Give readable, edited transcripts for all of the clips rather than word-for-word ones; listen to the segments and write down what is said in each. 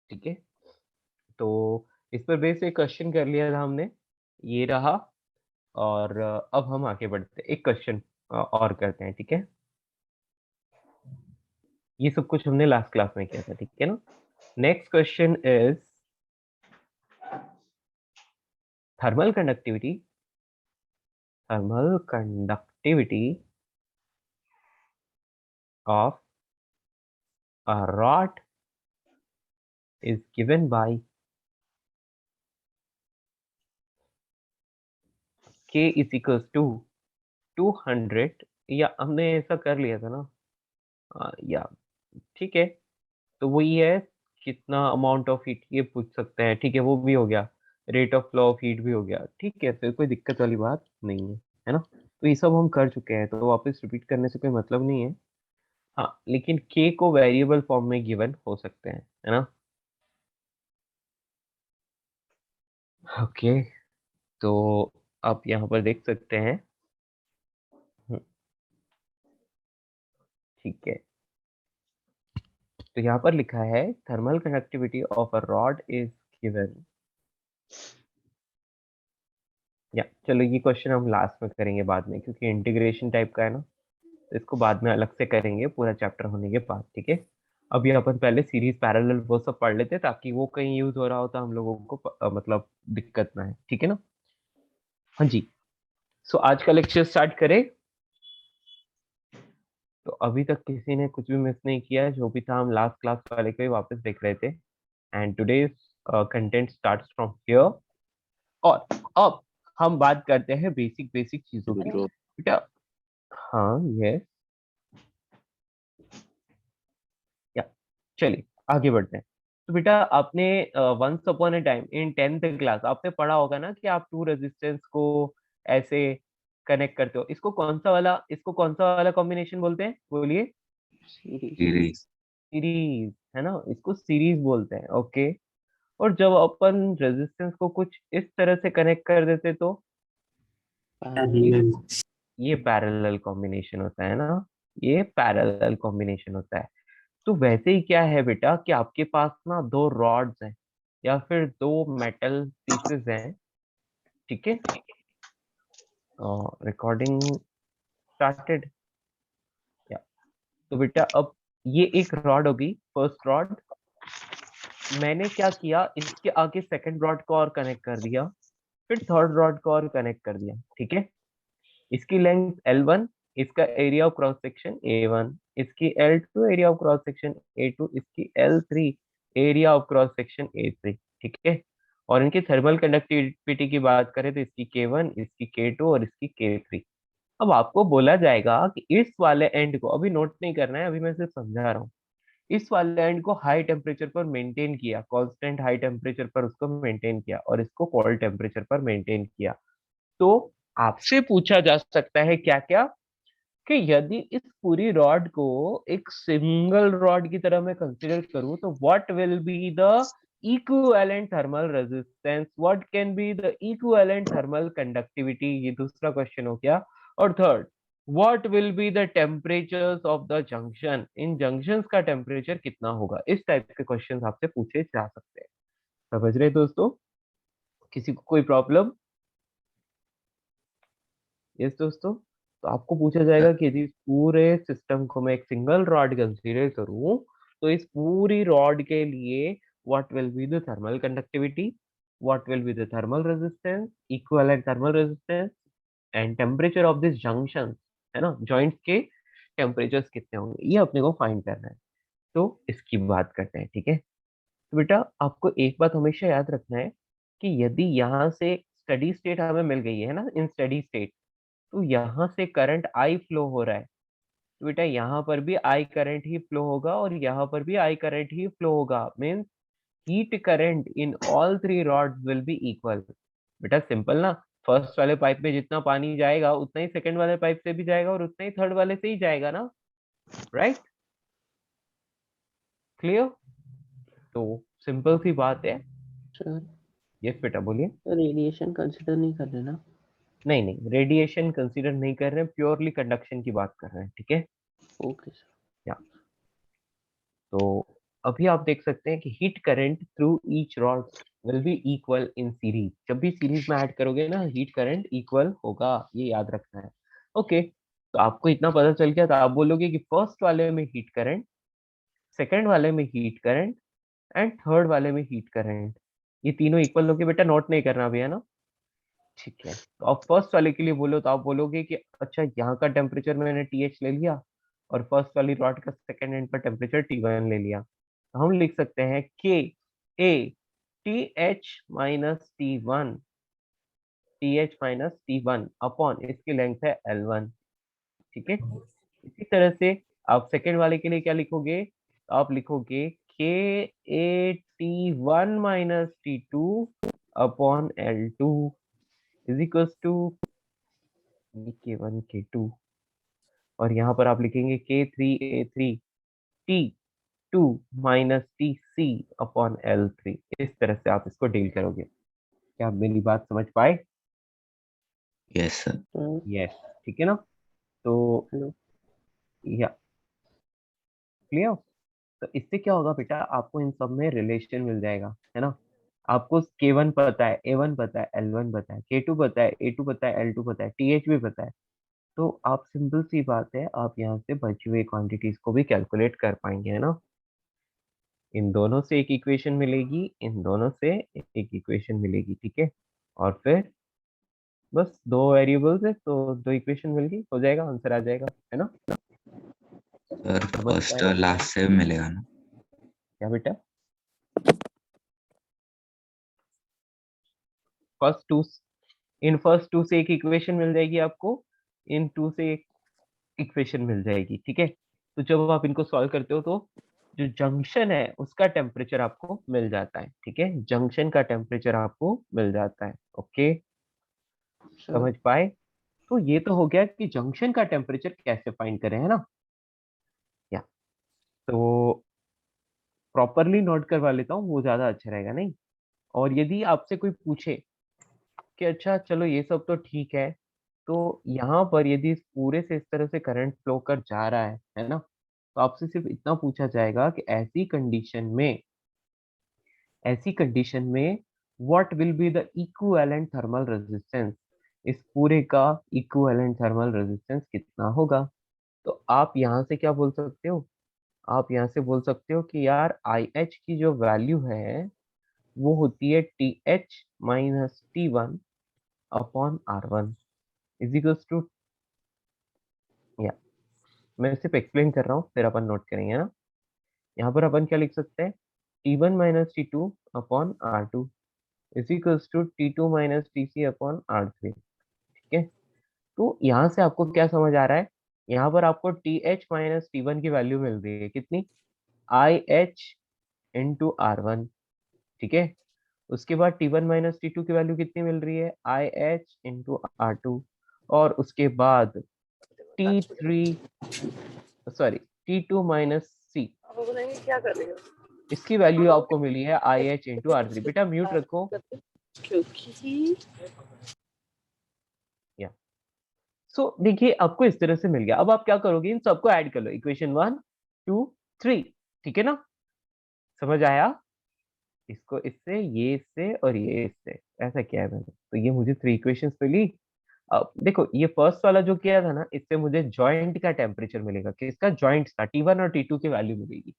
ठीक है, तो इस पर बेस एक क्वेश्चन कर लिया था हमने, ये रहा। और अब हम आगे बढ़ते हैं, एक क्वेश्चन और करते हैं, ठीक है। ये सब कुछ हमने लास्ट क्लास में किया था, ठीक है ना। Next question is thermal conductivity. Thermal conductivity of a rod is given by K is equals to 200, या हमने ऐसा कर लिया था ना, या ठीक है, तो वही है, कितना अमाउंट ऑफ हीट ये पूछ सकते हैं, ठीक है, वो भी हो गया, rate of flow of heat भी हो गया, ठीक है, तो कोई दिक्कत वाली बात नहीं है ना। तो ये सब हम कर चुके हैं, तो वापस रिपीट करने से कोई मतलब नहीं है। हाँ, लेकिन के को वेरिएबल फॉर्म में गिवन हो सकते हैं, है ना। ओके, तो आप यहाँ पर देख सकते हैं, ठीक है, तो यहाँ पर लिखा है thermal conductivity of a rod is given. या चलो, ये क्वेश्चन हम लास्ट में करेंगे बाद में, क्योंकि इंटीग्रेशन टाइप का है ना, तो इसको बाद में अलग से करेंगे पूरा चैप्टर होने के बाद, ठीक है। अभी अपन पहले सीरीज पैरेलल वो सब पढ़ लेते, ताकि वो कहीं यूज हो रहा होता हम लोगों को मतलब दिक्कत ना है, ठीक है ना। हाँ जी, सो आज का लेक्चर स्टार्ट करें। तो अभी तक किसी ने कुछ भी मिस नहीं किया, जो भी था हम लास्ट क्लास वाले को ही वापस देख रहे थे। And today's content starts from here. और अब हम बात करते हैं बेसिक बेसिक चीजों की, बेटा। हाँ, यस, या चलिए आगे बढ़ते हैं। तो बेटा, आपने once upon a time in 10th class आपने पढ़ा होगा ना कि आप टू रेजिस्टेंस को ऐसे कनेक्ट करते हो। इसको कौन सा वाला कॉम्बिनेशन बोलते हैं, बोलिए। सीरीज। सीरीज, है ना, इसको सीरीज बोलते हैं, ओके। और जब अपन रेजिस्टेंस को कुछ इस तरह से कनेक्ट कर देते तो ये पैरेलल कॉम्बिनेशन होता है ना, ये पैरेलल कॉम्बिनेशन होता है। तो वैसे ही क्या है बेटा, कि आपके पास ना दो रॉड्स हैं या फिर दो मेटल पीसेस हैं, ठीक है। रिकॉर्डिंग स्टार्टेड, या तो बेटा अब ये एक रॉड होगी, फर्स्ट रॉड। मैंने क्या किया, इसके आगे सेकंड रॉड को और कनेक्ट कर दिया, फिर थर्ड रॉड को और कनेक्ट कर दिया, ठीक है। इसकी लेंथ L1, इसका area of cross section A1, इसकी L2 area of cross section A2, इसकी L3 area of cross section A3, ठीक है। और इनकी थर्मल कंडक्टिविटी की बात करें तो इसकी K1, इसकी K2 और इसकी K3। अब आपको बोला जाएगा कि इस वाले एंड को, अभी नोट नहीं करना है, अभी मैं सिर्फ समझा रहा हूँ, इस वाले एंड को हाई टेम्परेचर पर मेंटेन किया, कांस्टेंट हाई टेम्परेचर पर उसको मेंटेन किया, और इसको कोल्ड टेम्परेचर पर मेंटेन किया। तो आपसे पूछा जा सकता है क्या क्या, कि यदि इस पूरी रॉड को एक सिंगल रॉड की तरह मैं कंसीडर करूं, तो what will be the equivalent thermal resistance, what can be the equivalent thermal conductivity, ये दूसरा क्वेश्चन हो गया। और third, what will be the temperatures of the junction, in junctions का टेम्परेचर कितना होगा, इस टाइप के क्वेश्चन आपसे पूछे जा सकते हैं। समझ रहे दोस्तों, किसी को कोई प्रॉब्लम? यस दोस्तों, तो आपको पूछा जाएगा कि यदि इस पूरे सिस्टम को मैं एक सिंगल रॉड कंसीडर करूं, तो इस पूरी रॉड के लिए what will be the thermal conductivity, what will be the thermal resistance, equivalent thermal resistance, and temperature of this junction, है ना, जॉइंट्स के टेम्परेचर्स कितने होंगे, ये अपने को फाइंड करना है। तो इसकी बात करते हैं, ठीक है। तो बेटा, आपको एक बात हमेशा याद रखना है, कि यदि यहाँ से स्टडी स्टेट हमें मिल गई है ना, इन स्टडी स्टेट, तो यहाँ से करंट आई फ्लो हो रहा है, तो बेटा यहाँ पर भी आई करंट ही फ्लो होगा और यहाँ पर भी आई करंट ही फ्लो होगा। Means heat current in all three rods will be equal. बेटा सिंपल ना, फर्स्ट वाले पाइप में जितना पानी जाएगा उतना ही सेकंड वाले पाइप से भी जाएगा और उतना ही थर्ड वाले से ही जाएगा ना, राइट? क्लियर? तो सिंपल सी बात है। सर, यस बेटा, बोलिए। रेडिएशन कंसिडर नहीं कर रहे ना? नहीं नहीं, रेडिएशन कंसीडर नहीं कर रहे हैं, प्योरली कंडक्शन की बात कर रहे हैं, ठीक है। Okay sir. या तो अभी आप देख सकते हैं कि heat current through each rod will be equal in series. जब भी सीरीज में ऐड करोगे ना, हीट करंट इक्वल होगा, ये याद रखना है। ओके, तो आपको इतना पता चल गया, तो आप बोलोगे कि फर्स्ट वाले में हीट करंट, सेकंड वाले में हीट करंट एंड थर्ड वाले में हीट करंट, ये तीनों इक्वल होके बेटा नोट नहीं करना भी है ना। ठीक है, तो आप फर्स्ट वाले के लिए बोलो तो आप बोलोगे कि अच्छा यहाँ का टेम्परेचर मैंने TH ले लिया और फर्स्ट वाली रॉड का सेकंड एंड पर टेम्परेचर T1 ले लिया, तो हम लिख सकते हैं के ए TH माइनस T1 अपॉन इसकी लेंथ है L1। ठीक है, इसी तरह से आप सेकंड वाले के लिए क्या लिखोगे, तो आप लिखोगे के A T1 minus T2 upon L2 is equals to K1 K2, और यहाँ पर आप लिखेंगे K3 A3 T2 minus TC upon L3। इस तरह से आप इसको डील करोगे। क्या आप मेरी बात समझ पाए? Yes sir. यस, ठीक है ना। तो हेलो। या क्लियर। तो इससे क्या होगा बेटा, आपको इन सब में रिलेशन मिल जाएगा, है ना। आपको K1 पता है, A1 पता है, L1 पता है, K2 पता है, A2 पता है, L2 पता है, TH भी पता है। तो आप सिंपल सी बात है, आप यहाँ से बची हुई क्वांटिटीज को भी कैलकुलेट कर पाएंगे, है ना। इन दोनों से एक इक्वेशन मिलेगी, इन दोनों से एक इक्वेशन मिलेगी, ठीक है। और फिर बस दो वेरिएबल्स है तो दो इक्वेशन मिल गई, हो जाएगा, आंसर आ जाएगा, है ना। सर समझ फर्स्ट पाए ना? लास्ट से मिलेगा ना? क्या बेटा, फर्स्ट टू, इन फर्स्ट टू से एक इक्वेशन मिल जाएगी आपको, इन टू से एक इक्वेशन मिल जाएगी, ठीक है। तो जब आप इनको सॉल्व करते हो तो जो जंक्शन है उसका टेम्परेचर आपको मिल जाता है, ठीक है, जंक्शन का टेम्परेचर आपको मिल जाता है। ओके, सर समझ पाए। तो ये तो हो गया कि जंक्शन का टेम्परेचर कैसे फाइंड करें, है ना। या तो प्रॉपरली नोट करवा लेता हूँ, वो ज्यादा अच्छा रहेगा नहीं। और यदि आपसे कोई पूछे कि अच्छा चलो ये सब तो ठीक है, तो यहाँ पर यदि इस पूरे से इस तरह से करंट फ्लो कर जा रहा है ना, तो आपसे सिर्फ इतना पूछा जाएगा कि ऐसी कंडीशन में what will be the equivalent thermal resistance, इस पूरे का इक्विवेलेंट थर्मल रेजिस्टेंस कितना होगा। तो आप यहाँ से क्या बोल सकते हो, आप यहाँ से बोल सकते हो कि यार IH की जो वैल्यू है वो होती है TH minus T1 upon R1 is equals to, या मैं सिर्फ एक्सप्लेन कर रहा हूँ फिर अपन नोट करेंगे ना। यहाँ पर अपन क्या लिख सकते हैं, T1 minus T2 upon R2 is equals to T2 minus TC upon R3। ठीक है, तो यहाँ से आपको क्या समझ आ रहा है, यहाँ पर आपको TH माइनस T1 की वैल्यू मिल रही है कितनी, IH इंटू R1। ठीक है, उसके बाद T1 माइनस T2 की वैल्यू कितनी मिल रही है, IH इंटू R2। और उसके बाद T3 sorry T2 minus C, क्या कर रही हो? इसकी वैल्यू आपको मिली है IH इंटू R3। बेटा म्यूट रखो। क्योंकि या सो देखिए आपको इस तरह से मिल गया। अब आप क्या करोगे, इन सबको ऐड कर लो, इक्वेशन 1 2 3। ठीक है ना, समझ आया। इसको इससे, ये इससे और ये इससे, ऐसा किया है मैंने, तो ये मुझे थ्री इक्वेशंस मिली। अब देखो ये फर्स्ट वाला जो किया था ना, इससे मुझे जॉइंट का टेम्परेचर मिलेगा, किसका, जॉइंट का, T1 और T2 की वैल्यू मिलेगी।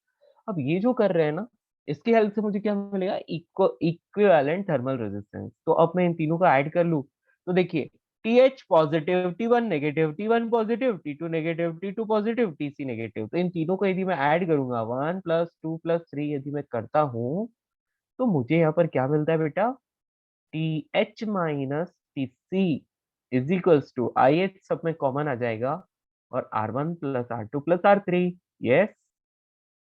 अब ये जो कर रहे हैं ना, इसकी हेल्प से मुझे क्या मिलेगा, इक्विवेलेंट थर्मल रेजिस्टेंस। तो अब मैं इन तीनों को ऐड कर लूं, तो देखिए TH positive, T1 negative, T1 positive, T2 negative, T2 positive, TC negative. तो इन तीनों को यदि मैं ऐड करूंगा, 1 + 2 + 3 यदि मैं करता हूँ, तो मुझे यहाँ पर क्या मिलता है बेटा, TH minus TC is equals to, IH सब में कॉमन आ जाएगा, और R1 + R2 + R3। यस,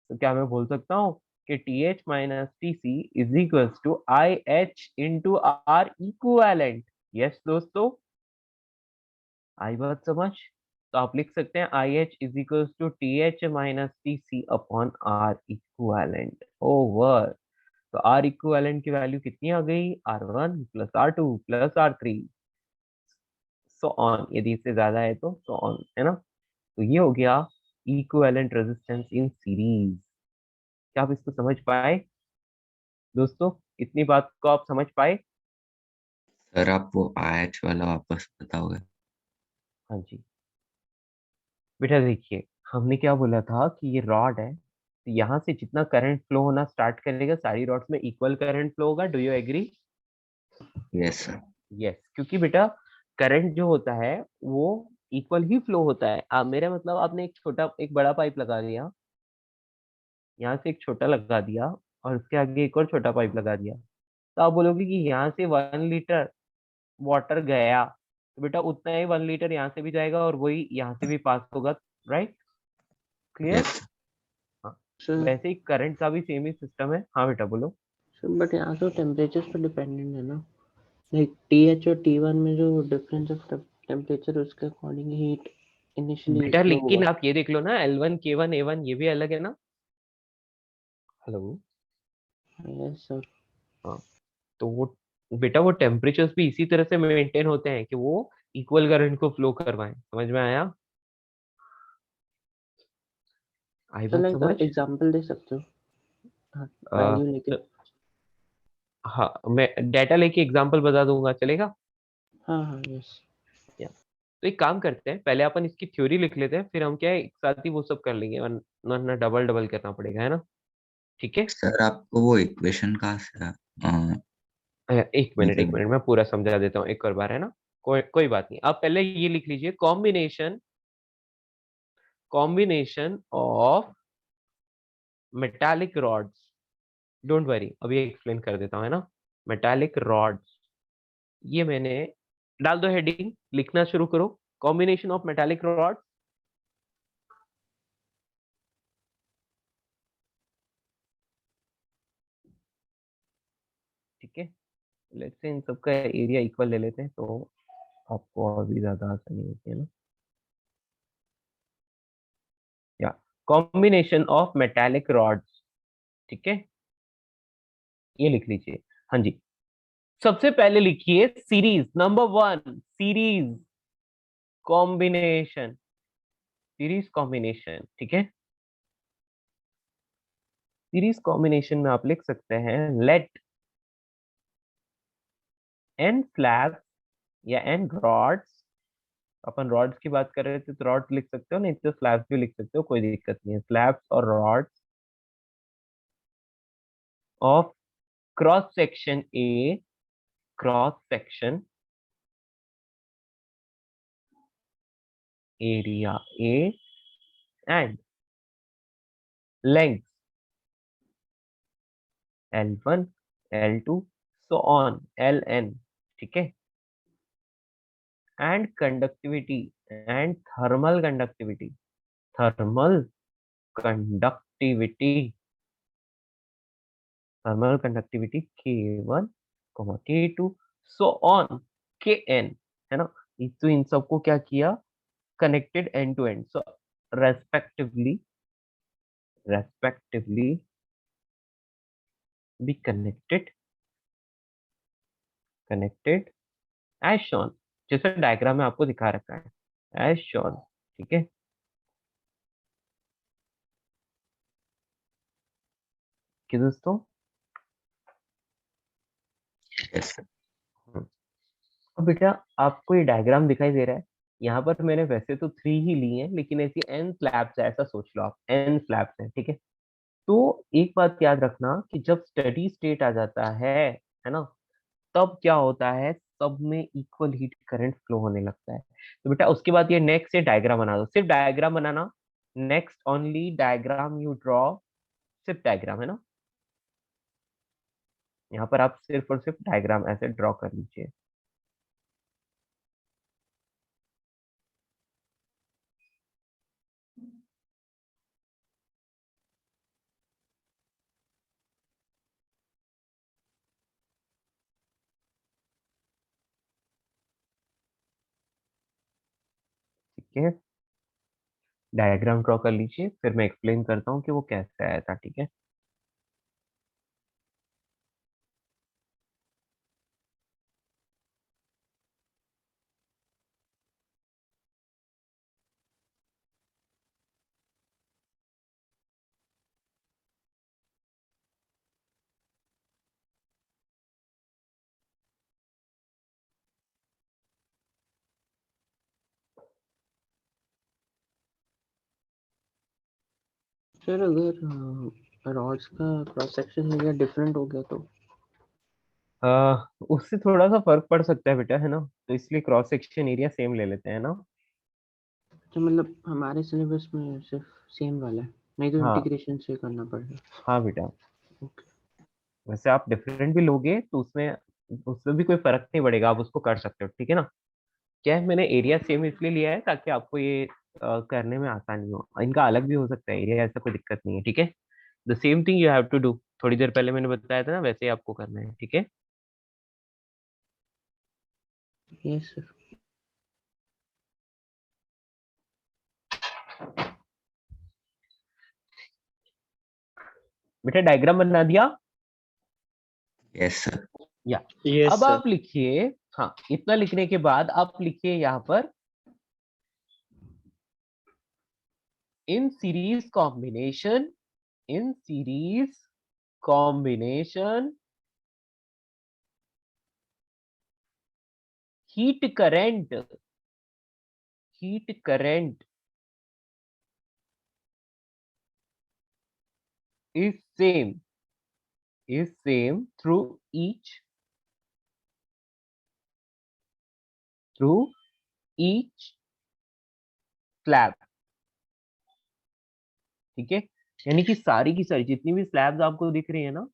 तो क्या मैं बोल सकता हूँ कि TH minus TC is equals to IH into R equivalent. Yes दोस्तों, आई बात समझ। तो आप लिख सकते हैं IH is equals to TH minus TC upon R equivalent over. तो R इक्विवेलेंट की वैल्यू कितनी आ गई, R1 + R2 + R3 so on, यदि इससे ज्यादा है तो सो ऑन, है ना। तो ये हो गया इक्विवेलेंट रेजिस्टेंस इन सीरीज। क्या आप इसको समझ पाए दोस्तों? इतनी बात को आप समझ पाए? सर आप वो आयच वाला वापस बताओगे? हाँ जी बेटा, देखिए हमने क्या बोला था कि ये रॉड है, तो यहाँ से जितना करंट फ्लो होना स्टार्ट करेगा सारी रॉड्स में इक्वल करंट फ्लो होगा। Do you agree? Yes sir. Yes, क्योंकि बेटा करंट जो होता है वो इक्वल ही फ्लो होता है। मेरा मतलब आपने एक बड़ा पाइप लगा दिया, यहाँ से एक छोटा लगा दिया, और उसके आगे एक और छोटा पाइप लगा दिया, तो आप बोलोगे कि यहाँ से 1 लीटर वाटर गया, तो बेटा उतना ही 1 लीटर यहाँ से भी जाएगा और वही यहाँ से भी पास होगा। राइट? क्लियर? यस हाँ, सर वैसे ही करंट का भी सेम ही सिस्टम है। हाँ बेटा बोलो। सर बट यहाँ तो टेम्परेचर पर डिपेंडेंट है ना, लाइक TH और T1 में जो डिफरेंस ऑफ टेम्परेचर उसके अकॉर्डिंग हीट इनिशियली बेटा फ्लो लेकिन होगा। आप ये देख लो ना, L1 K1 A1 ये भी अलग है ना। हेलो। Yes sir. हाँ, तो वो बेटा वो टेम्परेचर्स भी इसी तरह से मेंटेन होते हैं कि वो इक्वल करंट को फ्लो करवाएं। समझ में आया? आई सर बात लाइक समझ? एग्जांपल दे सकते हो? हाँ, आ, वैल्यू लेके। हाँ, मैं डाटा लेके एग्जांपल बता दूंगा, चलेगा? हाँ हाँ यस। या तो एक काम करते हैं, पहले अपन इसकी थ्योरी लिख लेते हैं, फिर हम क्या है एक साथ ही वो सब कर लेंगे, वरना डबल डबल करना पड़ेगा, है ना? ठीक है। सर आपको वो इक्वेशन कहाँ से एक मिनट मैं पूरा समझा देता हूँ एक और बार, है ना? कोई बात नहीं, आप पहले ये लिख लीजिए, combination of metallic rods. Don't worry, अभी एक्सप्लेन कर देता हूँ, है ना? मेटालिक रॉड्स, ये मैंने डाल दो हेडिंग, लिखना शुरू करो। कॉम्बिनेशन ऑफ मेटालिक रॉड्स, ठीक है। लेट्स से इन सबका एरिया इक्वल ले लेते हैं, तो आपको और भी ज्यादा आसानी होती है ना। या कॉम्बिनेशन ऑफ मेटालिक रॉड्स, ठीक है, ये लिख लीजिए। हाँ जी, सबसे पहले लिखिए series number 1, series combination, series combination, ठीक है। सीरीज कॉम्बिनेशन में आप लिख सकते हैं लेट एन स्लैब्स या एन रॉड्स। अपन रॉड्स की बात कर रहे थे तो रॉड्स लिख सकते हो, नहीं तो स्लैब्स भी लिख सकते हो, कोई दिक्कत नहीं है। स्लैब्स और rods of cross section A, cross section area A, and length L1 L2 so on Ln, ठीक है। And conductivity, and thermal conductivity, K1 K2 so on Kn, है ना? तो इन सबको क्या किया, connected end to end, so respectively respectively be connected as shown, जैसे डायग्राम में आपको दिखा रखा है, एज शॉन, ठीक है। कि दोस्तों यस सर। हम्म, अब बेटा आपको ये डायग्राम दिखाई दे रहा है, यहाँ पर मैंने वैसे तो 3 ही ली हैं, लेकिन ऐसी एन स्लैब्स है, ऐसा सोच लो आप, एन स्लैब्स है, ठीक है। तो एक बात याद रखना कि जब स्टडी स्टेट आ जाता है ना, तब क्या होता है, सब में इक्वल हीट करंट फ्लो होने लगता है। तो बेटा उसके बाद ये नेक्स्ट से डायग्राम बना दो, सिर्फ diagram banana. Next only diagram you draw, सिर्फ डायग्राम, है ना? यहाँ पर आप सिर्फ और सिर्फ डायग्राम ऐसे ड्रॉ कर लीजिए। ठीक है, डायग्राम ड्रॉ कर लीजिए, फिर मैं एक्सप्लेन करता हूँ कि वो कैसे आया था, ठीक है। सर अगर रॉड्स का क्रॉस सेक्शन एरिया डिफरेंट हो गया तो? उससे थोड़ा सा फर्क पड़ सकता है बेटा, है ना, तो इसलिए क्रॉस सेक्शन एरिया सेम ले लेते हैं ना। तो मतलब हमारे सिलेबस में सिर्फ सेम वाला है, नहीं तो हाँ इंटीग्रेशन से करना पड़ेगा? हाँ बेटा, ओके। वैसे आप डिफरेंट भी लोगे तो उसमें उसमें भी कोई फर्क नहीं पड़ेगा, आप उसको कर सकते हो, ठीक है ना। क्या है, मैंने एरिया सेम इसलिए लिया है ताकि आपको ये करने में आसानी हो। इनका अलग भी हो सकता है एरिया, ऐसा कोई दिक्कत नहीं है, ठीक है। The same thing you have to do, थोड़ी देर पहले मैंने बताया था ना, वैसे ही आपको करना है, ठीक है। Yes sir. बेटा डायग्राम बना दिया? Yes sir. या यस अब सर। आप लिखिए, हाँ इतना लिखने के बाद आप लिखिए यहाँ पर in series combination, in series combination heat current, heat current is same through each slab, ठीक है। यानी कि सारी की सारी जितनी भी स्लैब्स आपको दिख रही है ना,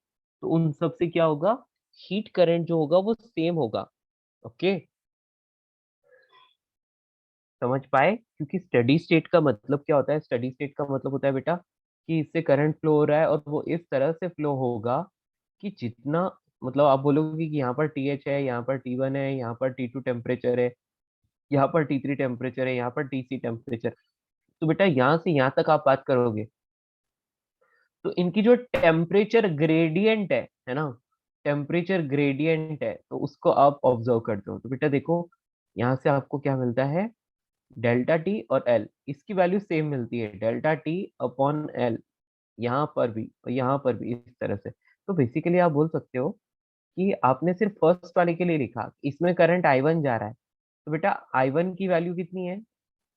तो उन सब से क्या होगा, हीट करंट जो होगा वो सेम होगा, ओके। समझ पाए? क्योंकि स्टडी स्टेट का मतलब क्या होता है, स्टडी स्टेट का मतलब होता है बेटा कि इससे करंट फ्लो हो रहा है और वो इस तरह से फ्लो होगा कि जितना, मतलब आप बोलोगे कि यहाँ पर टी एच है, यहाँ पर T1 है, यहाँ पर T2 टेम्परेचर है, यहाँ पर T3 टेम्परेचर है, यहाँ पर TC टेम्परेचर, तो बेटा यहाँ से यहाँ तक आप बात करोगे तो इनकी जो टेम्परेचर ग्रेडियंट है ना, टेम्परेचर ग्रेडियंट है, तो उसको आप ऑब्जर्व करते हो। तो बेटा देखो, यहाँ से आपको क्या मिलता है, डेल्टा टी और एल, इसकी वैल्यू सेम मिलती है, डेल्टा टी अपॉन एल, यहाँ पर भी और यहाँ पर भी इस तरह से। तो बेसिकली आप बोल सकते हो कि आपने सिर्फ फर्स्ट वाले के लिए लिखा, इसमें करंट I1 जा रहा है, तो बेटा I1 की वैल्यू कितनी है,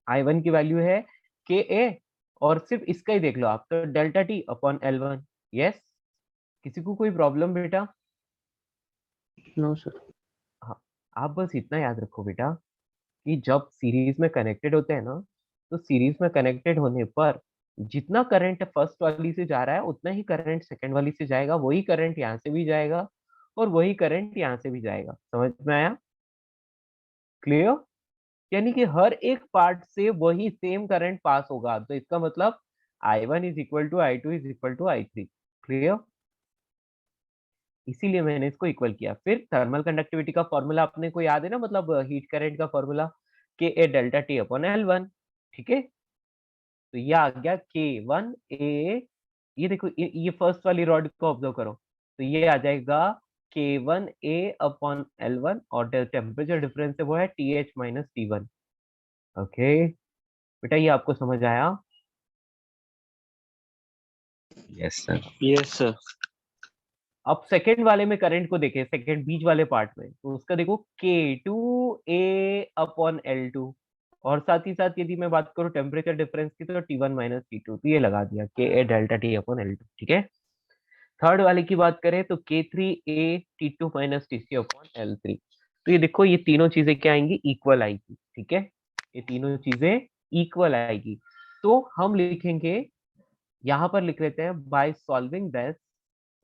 I1 की वैल्यू है के ए, और सिर्फ इसका ही देख लो आप, तो delta T upon L1। Yes, किसी को कोई प्रॉब्लम बेटा? No sir. हाँ, आप बस इतना याद रखो बेटा कि जब सीरीज में कनेक्टेड होते हैं ना, तो सीरीज में कनेक्टेड होने पर जितना करंट फर्स्ट वाली से जा रहा है उतना ही करंट सेकंड वाली से जाएगा, वही करंट यहाँ से भी जाएगा और वही करंट यहाँ से भी जाएगा। समझ में आया? क्लियर? यानी कि हर एक पार्ट से वही सेम करंट पास होगा, तो इसका मतलब I1 is equal to I2 is equal to I3। Clear? इसीलिए मैंने इसको इक्वल किया। फिर थर्मल कंडक्टिविटी का फॉर्मूला अपने को याद है ना, मतलब हीट करंट का फॉर्मूला के ए डेल्टा टी अपॉन L1, ठीक है। तो ये आ गया K1A, ये देखो ये फर्स्ट वाली रॉड को ऑब्जर्व करो, तो ये आ जाएगा K1A अपॉन L1, और टेम्परेचर डिफरेंस है वो है TH माइनस T1। ओके बेटा, ये आपको समझ आया? Yes sir. Yes sir. अब सेकंड वाले में करंट को देखें, सेकंड बीच वाले पार्ट में, तो उसका देखो K2A अपॉन L2, और साथ ही साथ यदि मैं बात करूं टेम्परेचर डिफरेंस की, तो T1 माइनस T2, तो ये लगा दिया KA delta T upon L2, ठीक है। थर्ड वाले की बात करें तो K3A T2 minus TC upon L3, तो ये देखो ये तीनों चीजें क्या आएंगी, इक्वल आएगी, ठीक है। ये तीनों चीजें इक्वल आएगी, तो हम लिखेंगे, यहां पर लिख लेते हैं, by solving this,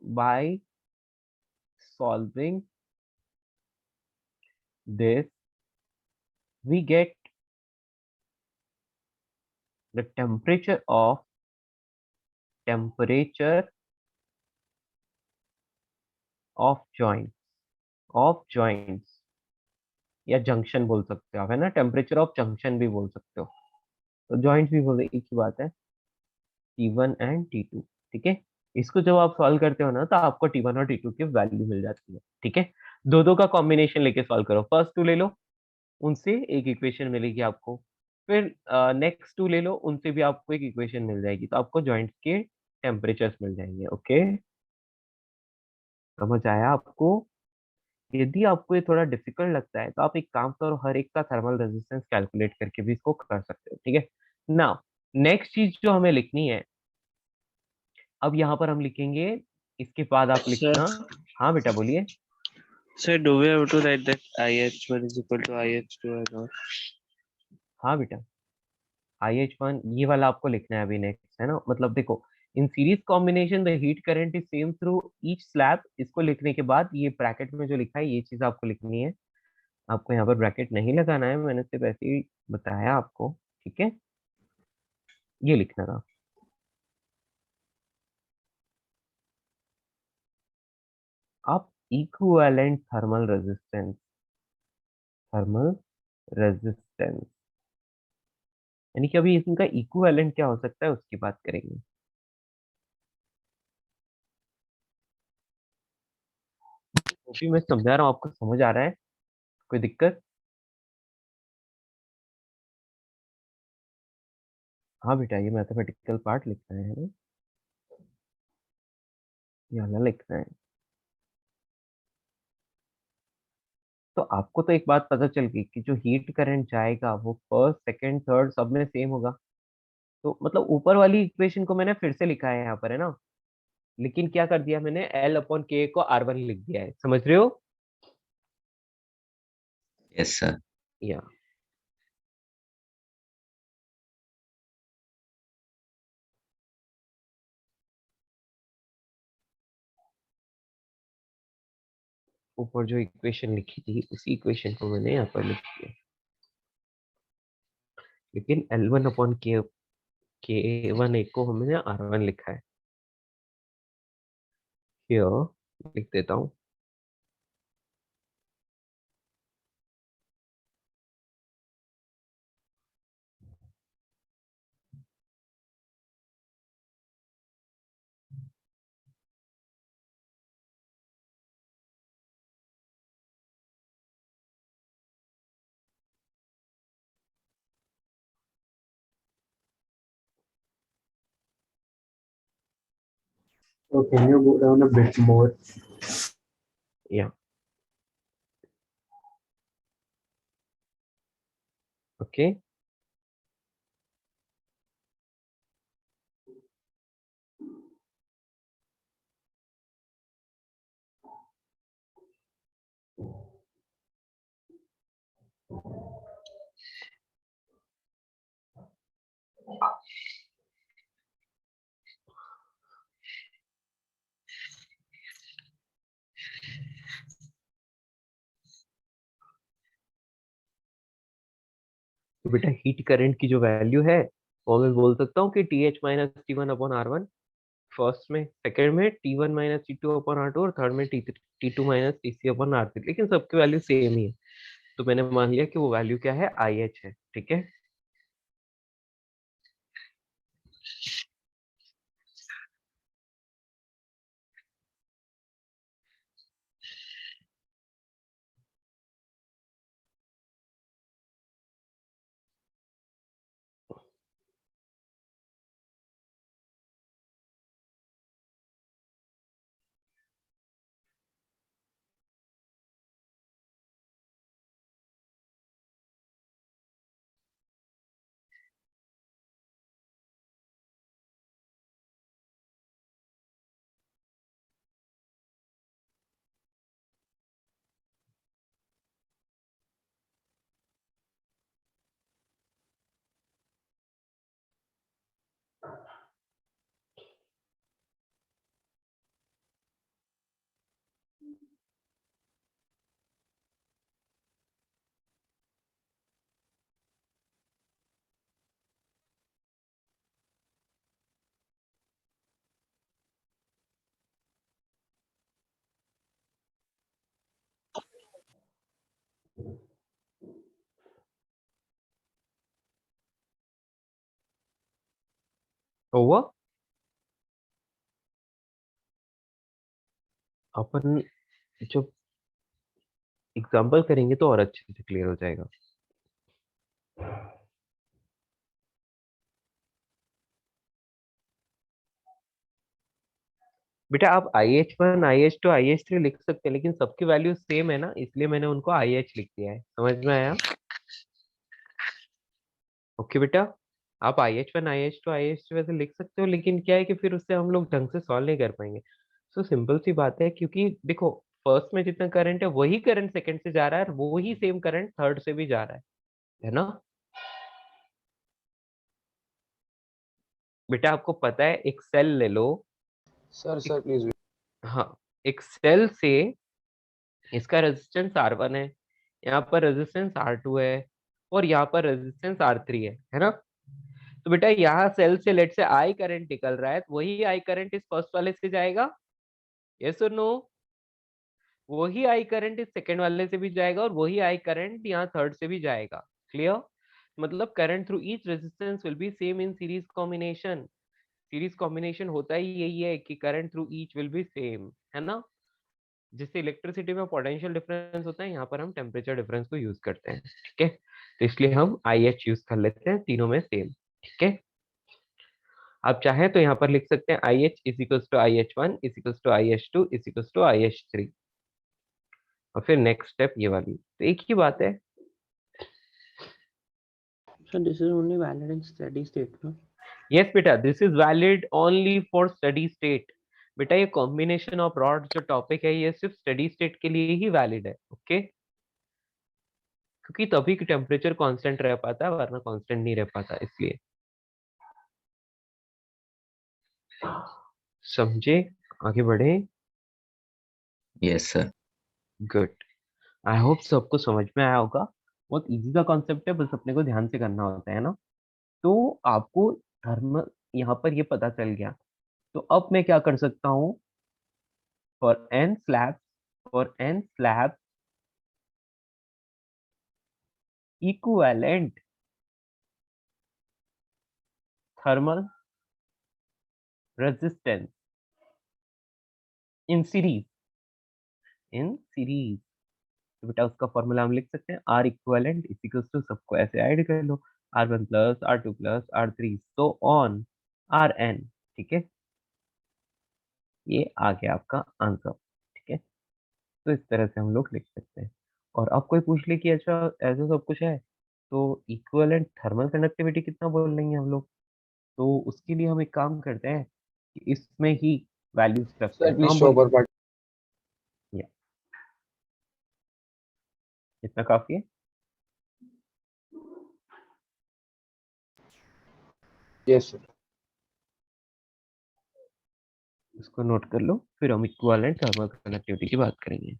by solving this we get the temperature of joints या जंक्शन बोल सकते हो आप, है ना, टेम्परेचर ऑफ जंक्शन भी बोल सकते हो, तो जॉइंट्स भी बोल, एक ही बात है, T1 एंड T2, ठीक है। इसको जब आप सॉल्व करते हो ना, तो आपको T1 और T2 की वैल्यू मिल जाती है, ठीक है। दो दो का कॉम्बिनेशन लेके सॉल्व करो, फर्स्ट टू ले लो, उनसे एक इक्वेशन मिलेगी आपको, फिर नेक्स्ट टू ले लो, उनसे भी आपको एक इक्वेशन मिल जाएगी, तो आपको जॉइंट्स के टेम्परेचर्स मिल जाएंगे, ओके। समझ आया आपको? यदि आपको ये थोड़ा डिफिकल्ट लगता है तो आप एक काम करो, हर एक का थर्मल रेजिस्टेंस कैलकुलेट करके भी इसको कर सकते हो, ठीक है। नाउ नेक्स्ट चीज जो हमें लिखनी है, अब यहाँ पर हम लिखेंगे, इसके बाद आप लिखना। हाँ बेटा बोलिए। Sir, do we have to write that IH1 is equal to IH2 or not? हाँ बेटा, IH1 ये वाला आपको लिखना है अभी नेक्स्ट, है ना। मतलब देखो, in series combination the heat current is same through each slab, इसको लिखने के बाद ये ब्रैकेट में जो लिखा है ये चीज आपको लिखनी है। आपको यहाँ पर ब्रैकेट नहीं लगाना है, मैंने सिर्फ ऐसे ही बताया आपको, ठीक है। ये लिखना था। आप इक्विवेलेंट थर्मल रेजिस्टेंस यानी कि अभी इनका इक्विवेलेंट क्या हो सकता है उसकी बात करेंगे। भी मैं समझा रहा हूँ, आपको समझ आ रहा है, कोई दिक्कत? हाँ बेटा, ये मैथमेटिकल पार्ट लिखना है ना, ये वाला लिखना है। तो आपको तो एक बात पता चल गई कि जो हीट करंट जाएगा वो फर्स्ट सेकंड थर्ड सब में सेम होगा। तो मतलब ऊपर वाली इक्वेशन को मैंने फिर से लिखा है यहाँ पर, है ना। लेकिन क्या कर दिया मैंने, L अपॉन के को R1 लिख दिया है, समझ रहे हो? Yes sir. या ऊपर जो इक्वेशन लिखी थी उसी इक्वेशन को मैंने यहाँ पर लिख दिया, लेकिन L1 अपॉन के वन एक को हमने R1 लिखा है। Here लिख देता हूँ। So can you go down a bit more? या ओके। तो बेटा हीट करंट की जो वैल्यू है वो मैं बोल सकता हूँ कि TH minus T1 upon R1, first में, सेकंड में T1 minus T2 upon R2 और थर्ड में T2 minus TC upon R3, लेकिन सबकी वैल्यू सेम ही है। तो मैंने मान लिया कि वो वैल्यू क्या है, IH है, ठीक है। तो वो अपन जो एग्जाम्पल करेंगे तो और अच्छे से क्लियर हो जाएगा। बेटा आप IH1 IH2 IH3 लिख सकते हैं, लेकिन सबकी वैल्यू सेम है ना, इसलिए मैंने उनको IH लिख दिया है। समझ में आया? ओके बेटा, आप IH1 IH2 IH2 वैसे लिख सकते हो, लेकिन क्या है कि फिर उससे हम लोग ढंग से सॉल्व नहीं कर पाएंगे। सो सिंपल सी बात है, क्योंकि देखो फर्स्ट में जितना करंट है वही करंट सेकंड से जा रहा है और वो ही सेम करंट थर्ड से भी जा रहा है ना। बेटा आपको पता है, एक सेल ले लो। Sir please. हाँ, एक सेल से इसका रेजिस्टेंस R1 है, यहाँ पर रेजिस्टेंस R2 है और यहाँ पर रेजिस्टेंस R3 है ना। तो बेटा यहाँ सेल से लेट से आई करंट निकल रहा है, तो वही आई करंट इस फर्स्ट वाले से जाएगा, यस और नो। वही आई करंट इस सेकंड वाले से भी जाएगा और वही आई करंट यहाँ थर्ड से भी जाएगा। क्लियर? मतलब current through each resistance will be same in series combination. Series combination होता ही यही है कि current through each will be same, है ना। जिससे इलेक्ट्रिसिटी में पोटेंशियल डिफरेंस होता है, यहाँ पर हम टेम्परेचर डिफरेंस को यूज करते हैं। ठीक है, तो इसलिए हम IH यूज कर लेते हैं, तीनों में सेम। ठीक है, आप चाहें तो यहाँ पर लिख सकते हैं IH is equals to IH1 is equals to IH2 is equals to IH3, और फिर नेक्स्ट स्टेप ये वाली, तो एक ही बात है। So this is only valid in steady state, no? Yes बेटा, this is valid only for study state. बेटा ये कॉम्बिनेशन ऑफ रॉड जो टॉपिक है ये सिर्फ स्टडी स्टेट के लिए ही वैलिड है, ओके। क्योंकि तभी टेम्परेचर कांस्टेंट रह पाता है, वरना कांस्टेंट नहीं रह पाता, इसलिए। समझे? आगे बढ़े। Yes sir. Good, I hope सबको समझ में आया होगा। बहुत इजी सा कॉन्सेप्ट है, बस अपने को ध्यान से करना होता है ना। तो आपको थर्मल यहाँ पर ये पता चल गया, तो अब मैं क्या कर सकता हूँ, for n slab equivalent thermal resistance in series, तो बेटा उसका फॉर्मूला हम लिख सकते हैं, R equivalent is equals to, सबको ऐसे ऐड कर लो, R1 plus R2 plus R3 so on Rn। ठीक है, ये आ गया आपका आंसर। ठीक है, तो इस तरह से हम लोग लिख सकते हैं। और अब कोई पूछ ले कि अच्छा ऐसा सब कुछ है, तो इक्विवेलेंट थर्मल कंडक्टिविटी कितना बोल लेंगे हम लोग, तो उसके लिए हम एक काम करते हैं कि इसमें ही वैल्यूज रखते सर हैं, तो प्लीज हम शो बोल पर पार्ट। इतना काफी है। Yes sir. इसको नोट कर लो, फिर हम इक्विवेलेंट थर्मल कंडक्टिविटी की बात करेंगे।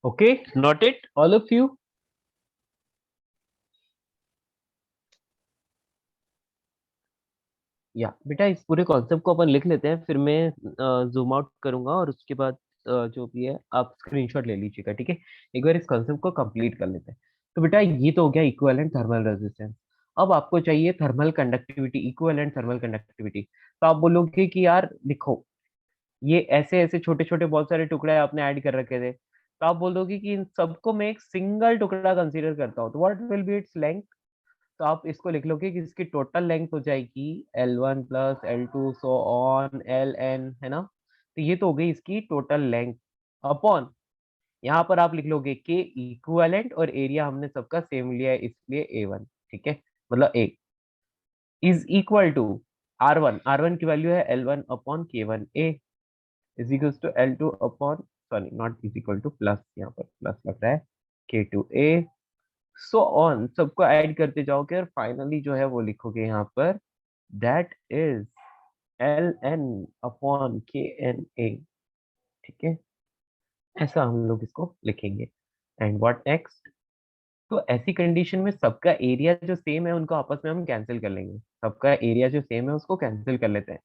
Okay, note it all of you. या बेटा इस पूरे कॉन्सेप्ट को अपन लिख लेते हैं, फिर मैं जूम आउट करूंगा और उसके बाद जो भी है आप स्क्रीनशॉट ले लीजिएगा। ठीक है, एक बार इस कॉन्सेप्ट को कंप्लीट कर लेते हैं। तो बेटा ये तो हो गया इक्विवेलेंट थर्मल रेजिस्टेंस। अब आपको चाहिए thermal conductivity, equivalent thermal conductivity. तो आप बोलोगे कि यार देखो, ये ऐसे ऐसे छोटे छोटे बहुत सारे टुकड़े आपने ऐड कर रखे थे, तो आप बोलोगे कि इन सबको मैं एक सिंगल टुकड़ा कंसीडर करता हूँ, तो what will B its length. तो आप इसको लिख लोगे कि इसकी टोटल लेंथ हो जाएगी L1 plus L2 so on Ln, है ना। तो ये तो हो गई इसकी टोटल लेंथ अपॉन, यहाँ पर आप लिख लोगे के इक्विवेलेंट, और एरिया हमने सबका सेम लिया है इसलिए A1। ठीक है, मतलब A is equal to R1 की वैल्यू है L1 upon K1 A। Is equal to L2 upon, sorry not is equal to, plus, यहाँ पर प्लस लग रहा है, K2A, सो ऑन, सबको ऐड करते जाओगे और फाइनली जो है वो लिखोगे यहाँ पर that is Ln upon KNA। ठीक है, ऐसा हम लोग इसको लिखेंगे। एंड व्हाट नेक्स्ट, तो ऐसी कंडीशन में सबका एरिया जो सेम है उनको आपस में हम कैंसिल कर लेंगे, सबका एरिया जो सेम है उसको कैंसिल कर लेते हैं।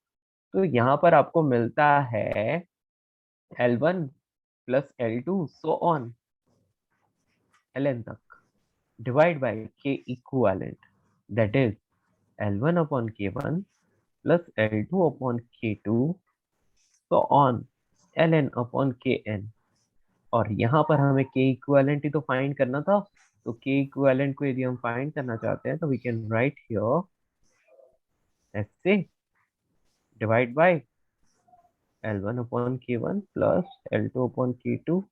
तो यहाँ पर आपको मिलता है L1 plus L2 so on Ln तक, divide by K equivalent, that is L1 upon K1 plus L2 upon K2 so on Ln upon Kn। और यहाँ पर हमें K इक्विवेलेंट ही तो फाइंड करना था, तो K इक्विवेलेंट को यदि हम फाइंड करना चाहते हैं तो वी कैन राइट हियर ऐसे, divide by L1 upon K1 plus L2 upon K2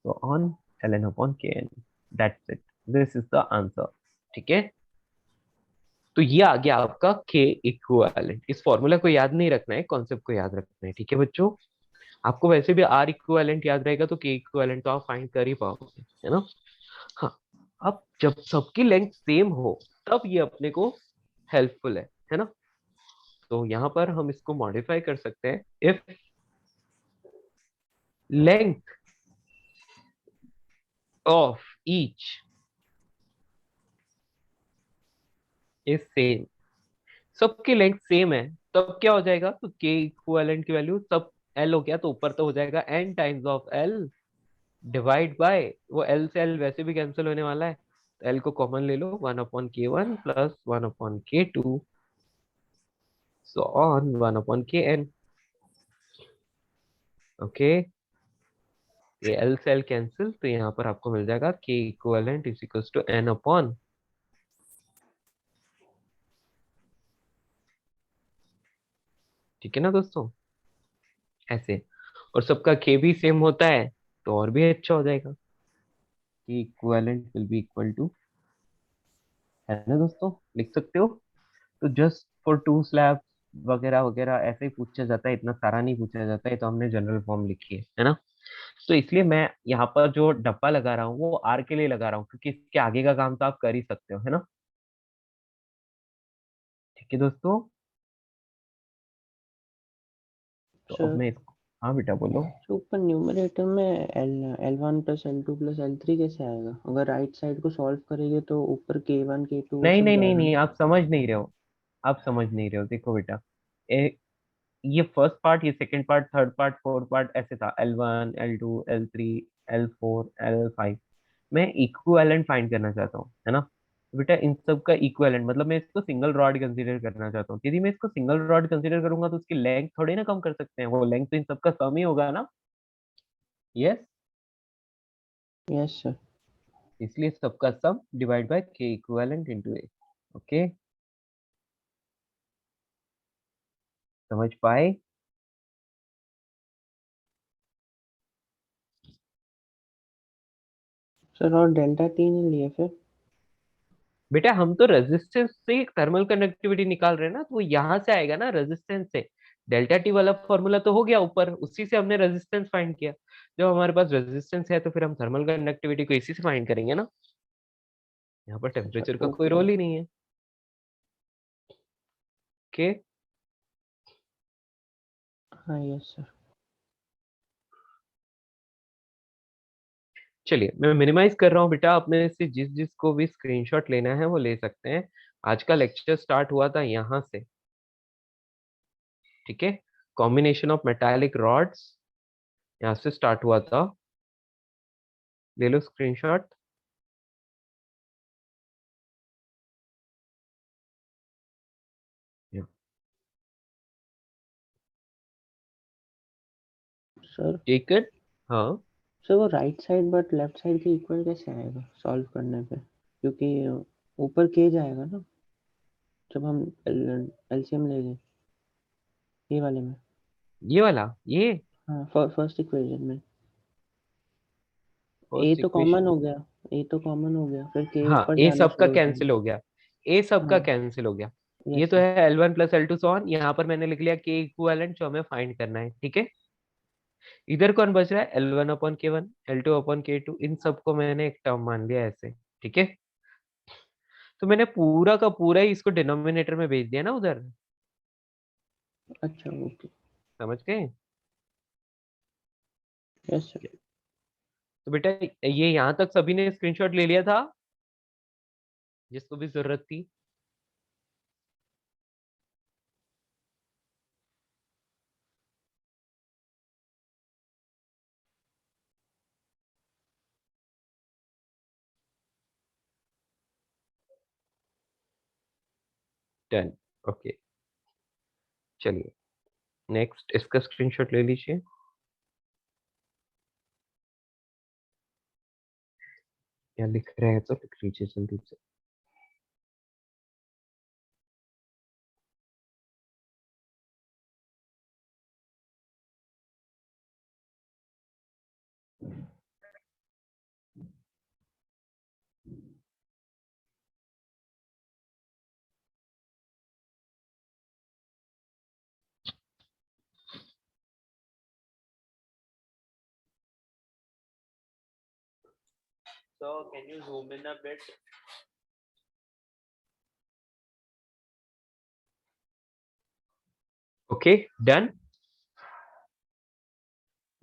so on Ln upon Kn, that's it, this is the answer। ठीक है, तो ये आ गया आपका K इक्विवेलेंट। इस फॉर्मूला को याद नहीं रखना है, कॉन्सेप्ट को याद रखना है। ठीक है बच्चों, आपको वैसे भी R इक्विवेलेंट याद रहेगा तो K इक्विवेलेंट तो आप फाइंड कर ही पाओगे, है ना। हाँ, अब जब सबकी लेंथ सेम हो तब ये अपने को हेल्पफुल है ना। तो यहाँ पर हम इसको मॉडिफाई कर सकते हैं, if length of each is same, सबकी लेंथ सेम है तब क्या हो जाएगा, तो K इक्विवेलेंट की वैल्यू सब L हो गया तो ऊपर तो हो जाएगा n times of L, divide by, वो L से L वैसे भी कैंसिल होने वाला है, तो L को कॉमन ले लो, 1 upon K1 plus 1 upon K2 so on 1 upon Kn। Okay, ये L से L कैंसिल, तो यहाँ पर आपको मिल जाएगा K equivalent is equal to n upon, ठीक है ना दोस्तों, ऐसे। और सबका K भी सेम होता है तो और भी अच्छा हो जाएगा, K equivalent will be equal to, है ना दोस्तों, लिख सकते हो। तो जस्ट फॉर टू स्लैब वगैरह वगैरह ऐसे ही पूछा जाता है, इतना सारा नहीं पूछा जाता है, तो हमने जनरल फॉर्म लिखी है ना। तो इसलिए मैं यहाँ पर जो डब्बा लगा रहा हूँ वो आर के लिए लगा रहा हूँ, क्योंकि इसके आगे का काम तो आप कर ही सकते हो, है ना। ठीक है दोस्तों, तो अब सर मैं इसको, हाँ बेटा बोलो। तो ऊपर न्यूमरेटर में L1 plus L2 plus L3 कैसे आएगा? अगर राइट साइड को सॉल्व करेंगे तो ऊपर K1 K2 वो नहीं सब नहीं नहीं जाएगा नहीं, ना। आप समझ नहीं रहे हो, आप समझ नहीं रहे हो, देखो बेटा, ये फर्स्ट पार्ट, ये second part, third part, fourth part ऐसे था, L1 L2 L3 L4 L5। मैं इक्विवेलेंट फाइंड करना चाहता हूँ, है ना। तो बेटा इन सब का इक्विवेलेंट मतलब मैं इसको सिंगल रॉड कंसीडर करना चाहता हूँ, यदि मैं इसको सिंगल रॉड कंसीडर करूंगा तो उसकी लेंथ थोड़ी ना कम कर सकते हैं, वो लेंथ तो इन सब का सम ही होगा ना। Yes, yes sir. इसलिए सबका sum divide by K equivalent into A। Okay, समझ पाए। सर और डेल्टा टी नहीं लिए फिर? बेटा हम तो रेजिस्टेंस से थर्मल कंडक्टिविटी निकाल रहे हैं ना, तो वो यहाँ से आएगा ना, रेजिस्टेंस से। डेल्टा टी वाला फॉर्मूला तो हो गया ऊपर, उसी से हमने रेजिस्टेंस फाइंड किया। जब हमारे पास रेजिस्टेंस है तो फिर हम थर्मल कंडक्टिविटी को इसी से फाइंड करेंगे ना, यहाँ पर अच्छा टेम्परेचर का कोई ओके। रोल ही नहीं है। ओके, हाँ यस सर। चलिए मैं मिनिमाइज कर रहा हूँ बेटा, अपने से जिस जिसको भी स्क्रीनशॉट लेना है वो ले सकते हैं। आज का लेक्चर स्टार्ट हुआ था यहाँ से, ठीक है, कॉम्बिनेशन ऑफ मेटालिक रॉड्स, यहाँ से स्टार्ट हुआ था, ले लो स्क्रीनशॉट। Sir take it. हाँ, सर वो right side but left side के इक्वल कैसे आएगा सॉल्व करने पे? क्योंकि ऊपर के जाएगा ना जब हम एलसीएम लेंगे ये वाले में। ये वाला, ये हाँ फर्स्ट इक्वेशन में ए फर्स्ट तो कॉमन इक्वेशन, हो गया, ए तो कॉमन हो गया, फिर के हाँ ऊपर ए जाना सबका शुरू हो कैंसिल जाएगा। हो गया, ए सबका हाँ कैंसिल हो गया। ये यस तो सर। है L1 plus L2 so on. यहाँ पर मैंने लिख लिया K इक्विवेलेंट जो हमें फाइंड करना है, ठीक है। इधर कौन बच रहा है? L1 upon K1, L2 upon K2, इन सबको मैंने एक टर्म मान लिया ऐसे, ठीक है। तो मैंने पूरा का पूरा ही इसको डिनोमिनेटर में भेज दिया ना उधर, अच्छा ओके। समझ गए? Yes sir. तो बेटा ये यहाँ तक सभी ने स्क्रीनशॉट ले लिया था जिसको भी जरूरत थी? Done, okay. चलिए नेक्स्ट इसका स्क्रीनशॉट ले लीजिए। या लिख रहे हैं तो लिख लीजिए जल्दी से। So can you zoom in a bit? Okay done.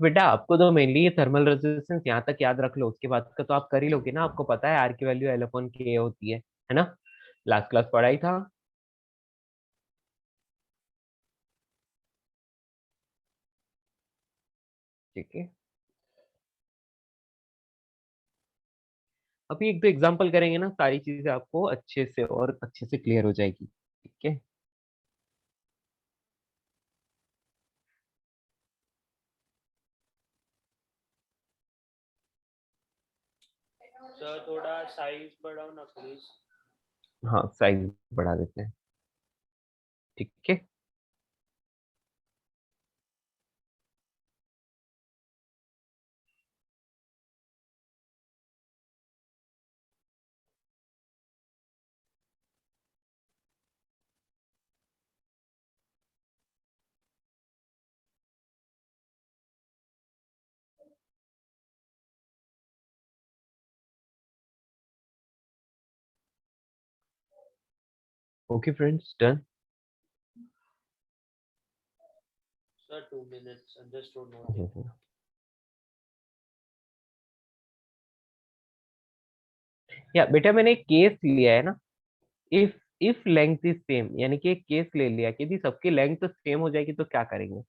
बेटा आपको तो मेनली ये थर्मल रेजिस्टेंस यहाँ तक याद रख लो, उसके बाद का तो आप कर ही लोगे ना। आपको पता है आर की वैल्यू L अपॉन के होती है ना? लास्ट क्लास पढ़ाई था। ठीक है, अभी एक दो एग्जांपल करेंगे ना, सारी चीजें आपको अच्छे से और अच्छे से क्लियर हो जाएगी, ठीक है। Sir, थोड़ा size बढ़ाओ ना please. हाँ साइज बढ़ा देते हैं, ठीक है। Okay friends done. Sir, 2 minutes. I'm just noting. या बेटा मैंने एक केस लिया है ना, इफ लेंथ इज सेम, यानी कि एक केस ले लिया कि यदि सबकी लेंथ सेम हो जाएगी तो क्या करेंगे?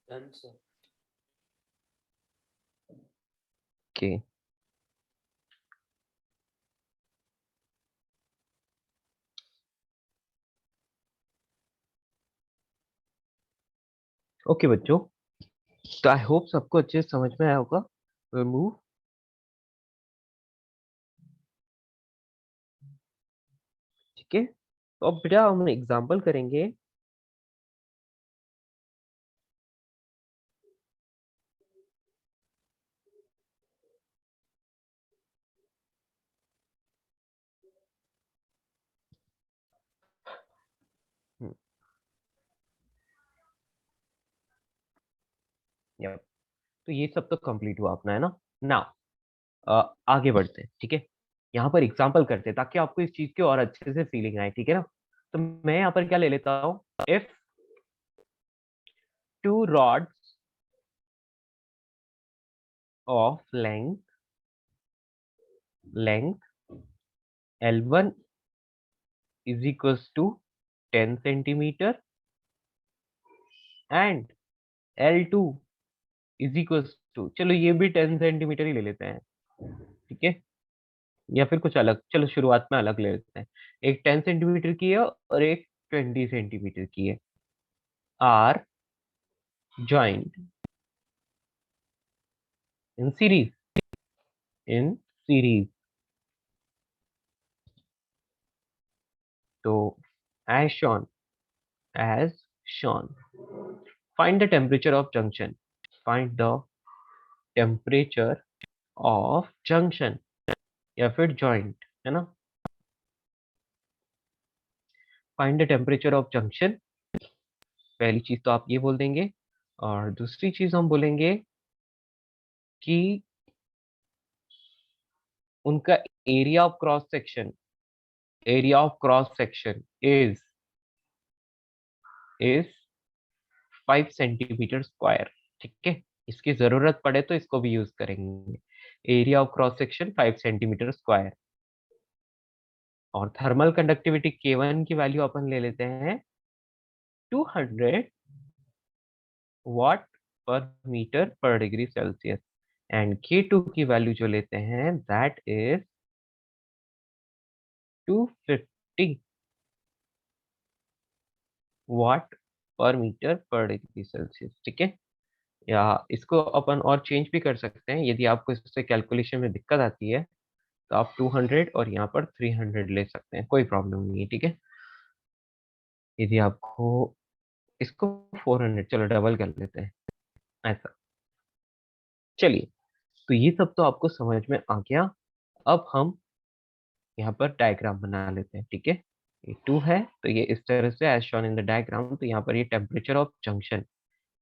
Done, sir. ओके ओके बच्चों, तो आई होप सबको अच्छे से समझ में आया होगा। मूव ठीक है, तो अब बेटा हम एग्जांपल करेंगे। Yep. तो ये सब तो कंप्लीट हुआ अपना, है ना। नाउ आगे बढ़ते हैं, ठीक है। यहाँ पर एग्जांपल करते हैं ताकि आपको इस चीज की और अच्छे से फीलिंग आए, ठीक है ना। तो मैं यहाँ पर क्या ले लेता हूँ, if two rods of length L1 is equals to 10 centimetre and L2 is equals to, चलो ये भी 10 सेंटीमीटर ही ले लेते हैं, ठीक है। या फिर कुछ अलग, चलो शुरुआत में अलग ले लेते हैं। एक 10 सेंटीमीटर की है और एक 20 सेंटीमीटर की है। आर joined in series तो as shown find the temperature of junction, find the temperature of junction या फिर joint, है ना। find the temperature of junction, पहली चीज तो आप ये बोल देंगे, और दूसरी चीज हम बोलेंगे कि उनका area of cross section is 5 centimetre square, ठीक है। इसकी जरूरत पड़े तो इसको भी यूज करेंगे। Area of cross section 5 centimetre square, और थर्मल कंडक्टिविटी K1 की वैल्यू अपन ले लेते हैं 200 वाट पर metre per degree Celsius, and K2 की वैल्यू जो लेते हैं दैट इज 250 वाट पर मीटर पर डिग्री सेल्सियस, ठीक है। या इसको अपन और चेंज भी कर सकते हैं, यदि आपको इससे कैलकुलेशन में दिक्कत आती है तो आप 200 और यहाँ पर 300 ले सकते हैं, कोई प्रॉब्लम नहीं है, ठीक है। यदि आपको इसको 400, चलो डबल कर लेते हैं ऐसा। चलिए, तो ये सब तो आपको समझ में आ गया। अब हम यहाँ पर डायग्राम बना लेते हैं, ठीक है। ये 2 है तो ये इस तरह से as shown in the diagram, तो यहाँ पर ये टेम्परेचर ऑफ जंक्शन,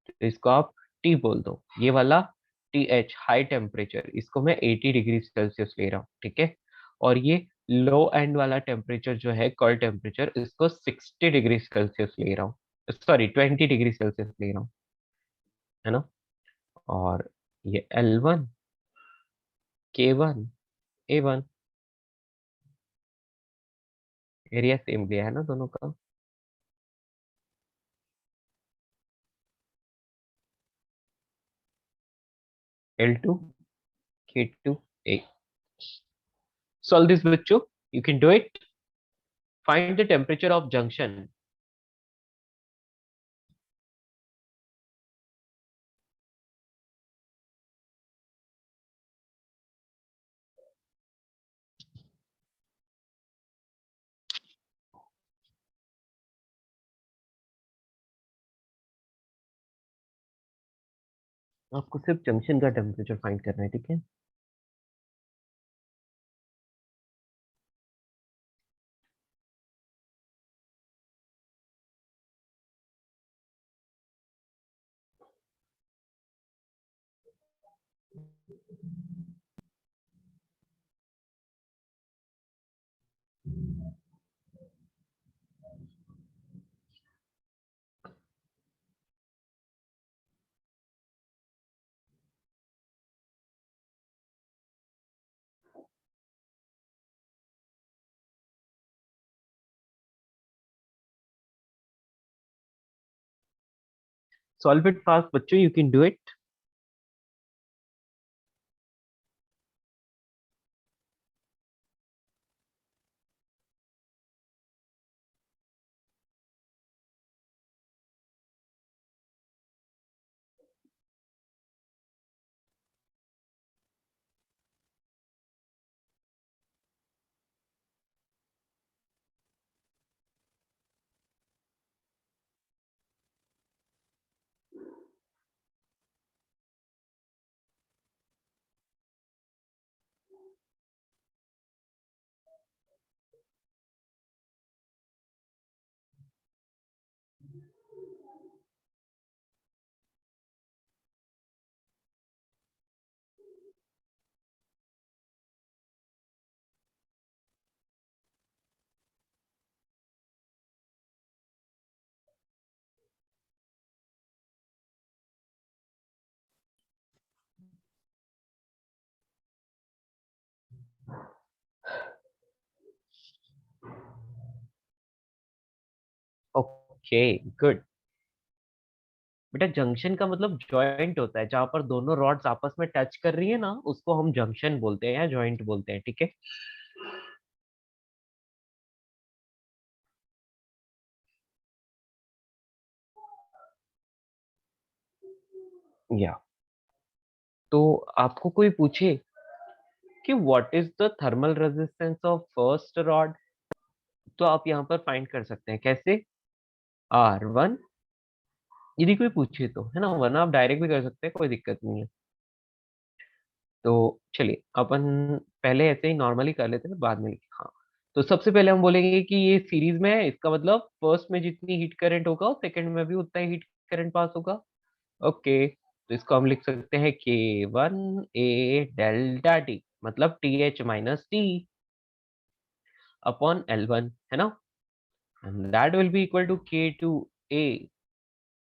तो इसको आप T बोल दो। ये वाला TH हाई टेम्परेचर, इसको मैं 80 डिग्री सेल्सियस ले रहा हूँ, ठीक है। और ये लो एंड वाला टेम्परेचर जो है कोल्ड टेम्परेचर, इसको 60 डिग्री सेल्सियस ले रहा हूँ, सॉरी 20 डिग्री सेल्सियस ले रहा हूँ, है ना। और ये L1 K1 A1 area same लिया है ना दोनों का। L2 K2 A, solve this बच्चों, you can do it. Find the temperature of junction. आपको सिर्फ जंक्शन का टेम्परेचर फाइंड करना है, ठीक है। Solve it fast बच्चों, you can do it. Okay good. बेटा जंक्शन का मतलब जॉइंट होता है, जहां पर दोनों रॉड्स आपस में टच कर रही है ना, उसको हम जंक्शन बोलते हैं या जॉइंट बोलते हैं, ठीक है। या तो आपको कोई पूछे कि what is the thermal resistance of first rod, तो आप यहाँ पर फाइंड कर सकते हैं कैसे, R1, यदि कोई पूछे तो, है ना, वरना आप डायरेक्ट भी कर सकते हैं, कोई दिक्कत नहीं है। तो चलिए अपन पहले ऐसे ही नॉर्मली कर लेते हैं, बाद में हाँ। तो सबसे पहले हम बोलेंगे कि ये सीरीज में है, इसका मतलब फर्स्ट में जितनी हीट करंट होगा सेकंड में भी उतना ही हीट करंट पास होगा। ओके, तो इसको हम लिख सकते हैं K1A डेल्टा T, मतलब TH minus T upon L1, है ना, and that will be equal to K2A,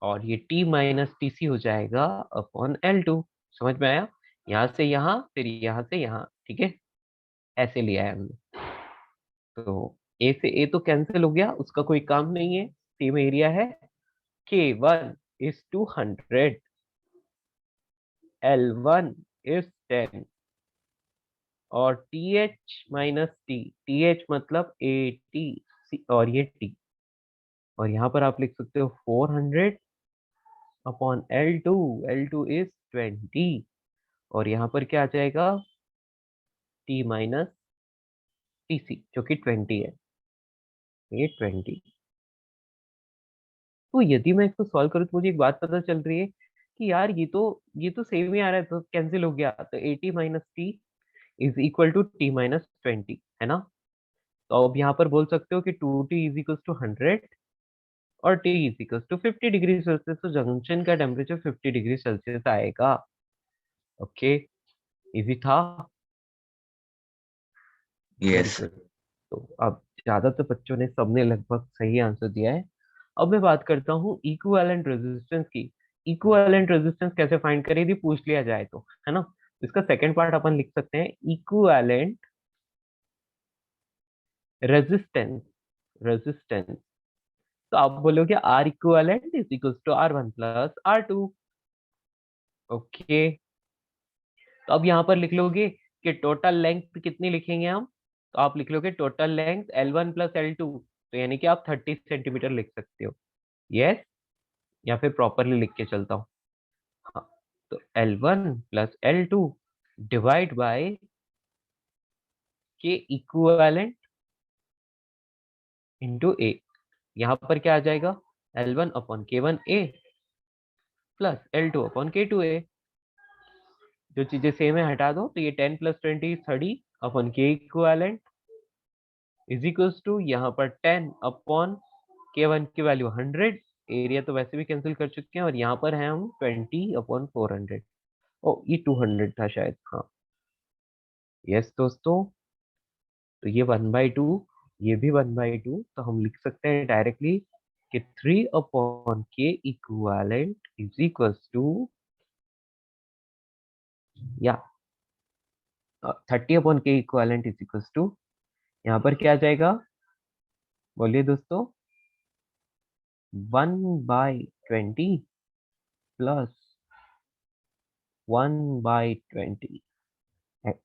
और ये T माइनस TC हो जाएगा अपॉन L2। समझ में आया, यहाँ से यहाँ फिर यहाँ से यहाँ, ठीक है, ऐसे लिया है हमने। तो A से A तो कैंसिल हो गया, उसका कोई काम नहीं है, सेम एरिया है। K1 is 200, L1 is 10, और TH माइनस टी, TH मतलब AT और ये T, और यहाँ पर आप लिख सकते हो 400 अपॉन L2, L2 is 20, और यहाँ पर क्या आ जाएगा T माइनस TC जो कि 20 है, ये 20। तो यदि मैं इसको सॉल्व करूँ तो मुझे एक बात पता चल रही है कि यार ये तो सेम ही आ रहा है, तो कैंसिल हो गया, तो AT minus T is equal to T minus 20, है ना। तो अब यहाँ पर बोल सकते हो कि 2T इज इक्वल टू 100 और T is equal to 50 degree Celsius, तो जंक्शन का टेम्परेचर 50 डिग्री सेल्सियस आएगा। ओके, इजी था, वेरी यस। गुड। तो अब ज्यादातर बच्चों ने, सबने लगभग सही आंसर दिया है। अब मैं बात करता हूँ इक्विवेलेंट रेजिस्टेंस की। इक्विवेलेंट रेजिस्टेंस कैसे फाइंड करें यदि पूछ लिया जाए तो, है ना। इसका सेकंड पार्ट अपन लिख सकते हैं, इक्विवेलेंट रेजिस्टेंस, रेजिस्टेंस। तो आप बोलोगे R equivalent is equal to R1 plus R2। Okay, तो अब यहाँ पर लिख लोगे कि टोटल लेंथ कितनी लिखेंगे हम, तो आप लिख लोगे total length L1 plus L2, तो यानी कि आप 30 सेंटीमीटर लिख सकते हो। यस, या फिर प्रॉपरली लिख के चलता हूँ। हाँ, तो L1 plus L2 divide by के इक्विवेलेंट इंटू ए। यहाँ पर क्या आ जाएगा, L1 upon K1A plus L2 upon K2A। जो चीजें सेम है हटा दो, तो ये 10 प्लस 20 30 अपॉन के इक्विवेलेंट इज इक्वल्स टू, यहाँ पर 10 अपॉन K1 की वैल्यू 100, एरिया तो वैसे भी कैंसिल कर चुके हैं, और यहाँ पर है हम 20 अपॉन 400। ओ ये 200 था शायद, हाँ। यस दोस्तों, तो ये 1/2, ये भी 1/2, तो हम लिख सकते हैं डायरेक्टली कि 3 अपॉन के इक्विवेलेंट इज इक्वल्स टू, या 30 अपॉन के इक्विवेलेंट इज इक्वल्स टू, यहाँ पर क्या आ जाएगा, बोलिए दोस्तों, 1/20 प्लस 1/20,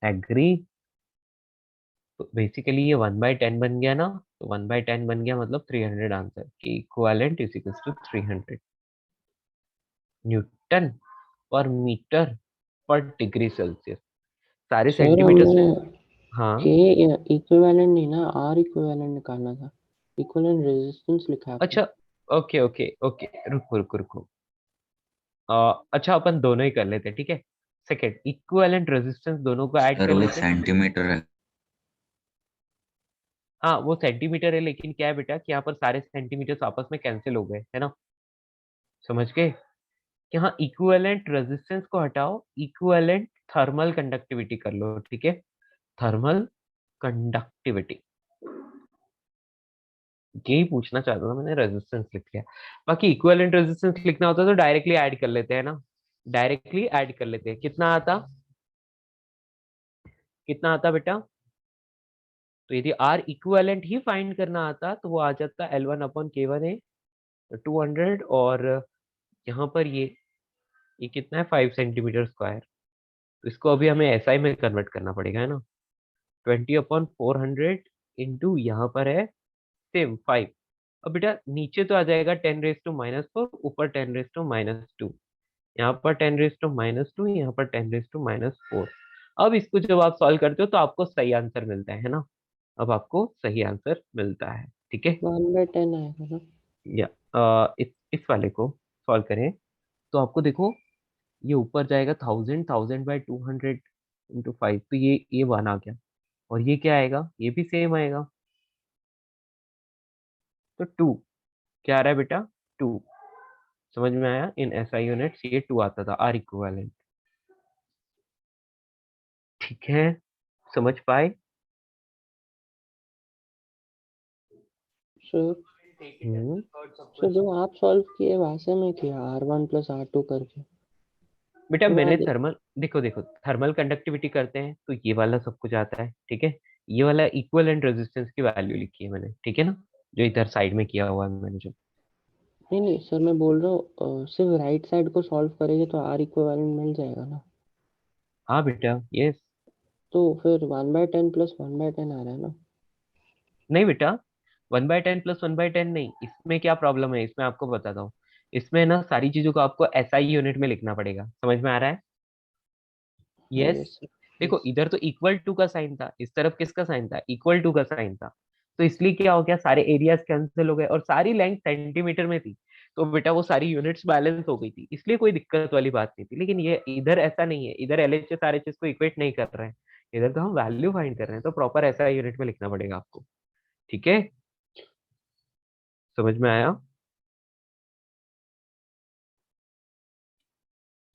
एग्री। तो बेसिकली ये 1/10 बन गया ना, तो 1/10 बन गया, मतलब 300 आंसर, कि equivalent is equal to 300 newton per metre per degree Celsius. सारे सर सेंटीमीटर से, हमने हाँ के इक्विवेलेंट नहीं ना, आर इक्विवेलेंट निकालना था। इक्विवेलेंट रेजिस्टेंस लिखा है आपने। अच्छा, ओके ओके ओके, रुको रुको रुको, अच्छा अपन दोनों ही कर लेते हैं, ठीक है। सेकंड, इक्विवेलेंट रेजिस्टेंस दोनों को ऐड सर कर वो लेते हैं। सेंटीमीटर है। हाँ वो सेंटीमीटर है, लेकिन क्या है बेटा कि यहाँ पर सारे सेंटीमीटर आपस में कैंसिल हो गए, है ना, समझ गए कि हाँ, इक्विवेलेंट रेजिस्टेंस को हटाओ, इक्विवेलेंट थर्मल कंडक्टिविटी कर लो, ठीक है, थर्मल कंडक्टिविटी, यही पूछना चाहता था मैंने, रेजिस्टेंस लिख लिया। बाकी इक्विवेलेंट रेजिस्टेंस लिखना होता तो डायरेक्टली ऐड कर लेते हैं ना, डायरेक्टली ऐड कर लेते हैं। कितना आता, कितना आता बेटा, तो यदि आर इक्विवेलेंट ही फाइंड करना आता तो वो आ जाता L1 अपॉन K1A 200 और यहाँ पर ये कितना है 5 सेंटीमीटर स्क्वायर, तो इसको अभी हमें एसआई में कन्वर्ट करना पड़ेगा, है ना। 20/400 इंटू यहाँ पर है सेम 5। अब बेटा नीचे तो आ जाएगा 10⁻⁻4, ऊपर 10⁻², यहाँ पर 10⁻², यहाँ पर 10⁻⁻4। अब इसको जब आप सॉल्व करते हो तो आपको सही आंसर मिलता है ना। अब आपको सही आंसर मिलता है, ठीक है। 1/10 आएगा ना। या इस वाले को सॉल्व करें तो आपको देखो ये ऊपर जाएगा 1000 इंटू 5, तो ये 1 आ गया, और ये क्या आएगा, ये भी सेम आएगा, तो 2 क्या आ रहा है बेटा, 2। समझ में आया, इन एसआई यूनिट्स ये 2 आता था, आर इक्विवेलेंट। ठीक है, समझ पाए। Sir Take it as the third sir subquestion. जो आप सॉल्व किए वैसे में किया R1 + R2 करके। बेटा तो मैंने मैं थर्मल, देखो थर्मल कंडक्टिविटी करते हैं तो ये वाला सब कुछ आता है, ठीक है। ये वाला इक्विवेलेंट रेजिस्टेंस की वैल्यू लिखी है मैंने, ठीक है ना, जो इधर साइड में किया हुआ है मैंने जो। नहीं सर, मैं बोल रहा हूँ सिर्फ राइट साइड को सॉल्व करेंगे तो R इक्विवेलेंट मिल जाएगा ना। हाँ बेटा, यस। तो फिर 1/10 + 1/10 आ रहा है ना। नहीं बेटा, 1/10 + 1/10 नहीं, इसमें क्या प्रॉब्लम है, इसमें आपको बताता हूँ। इसमें ना सारी चीजों को आपको एसआई यूनिट में लिखना पड़ेगा, समझ में आ रहा है। हाँ यस। Yes sir. देखो यस। इधर तो इक्वल टू का साइन था, इस तरफ किसका साइन था, इक्वल टू का साइन था। तो इसलिए क्या हो गया, सारे एरियाज कैंसिल हो गए और सारी लेंथ सेंटीमीटर में थी, तो बेटा वो सारी यूनिट्स बैलेंस हो गई थी, इसलिए कोई दिक्कत वाली बात नहीं थी। लेकिन ये इधर ऐसा नहीं है, इधर एलएचएस आरएचएस को इक्वेट नहीं कर रहे हैं, इधर तो हम वैल्यू फाइंड कर रहे हैं, तो प्रॉपर ऐसा यूनिट में लिखना पड़ेगा आपको, ठीक है। समझ में आया।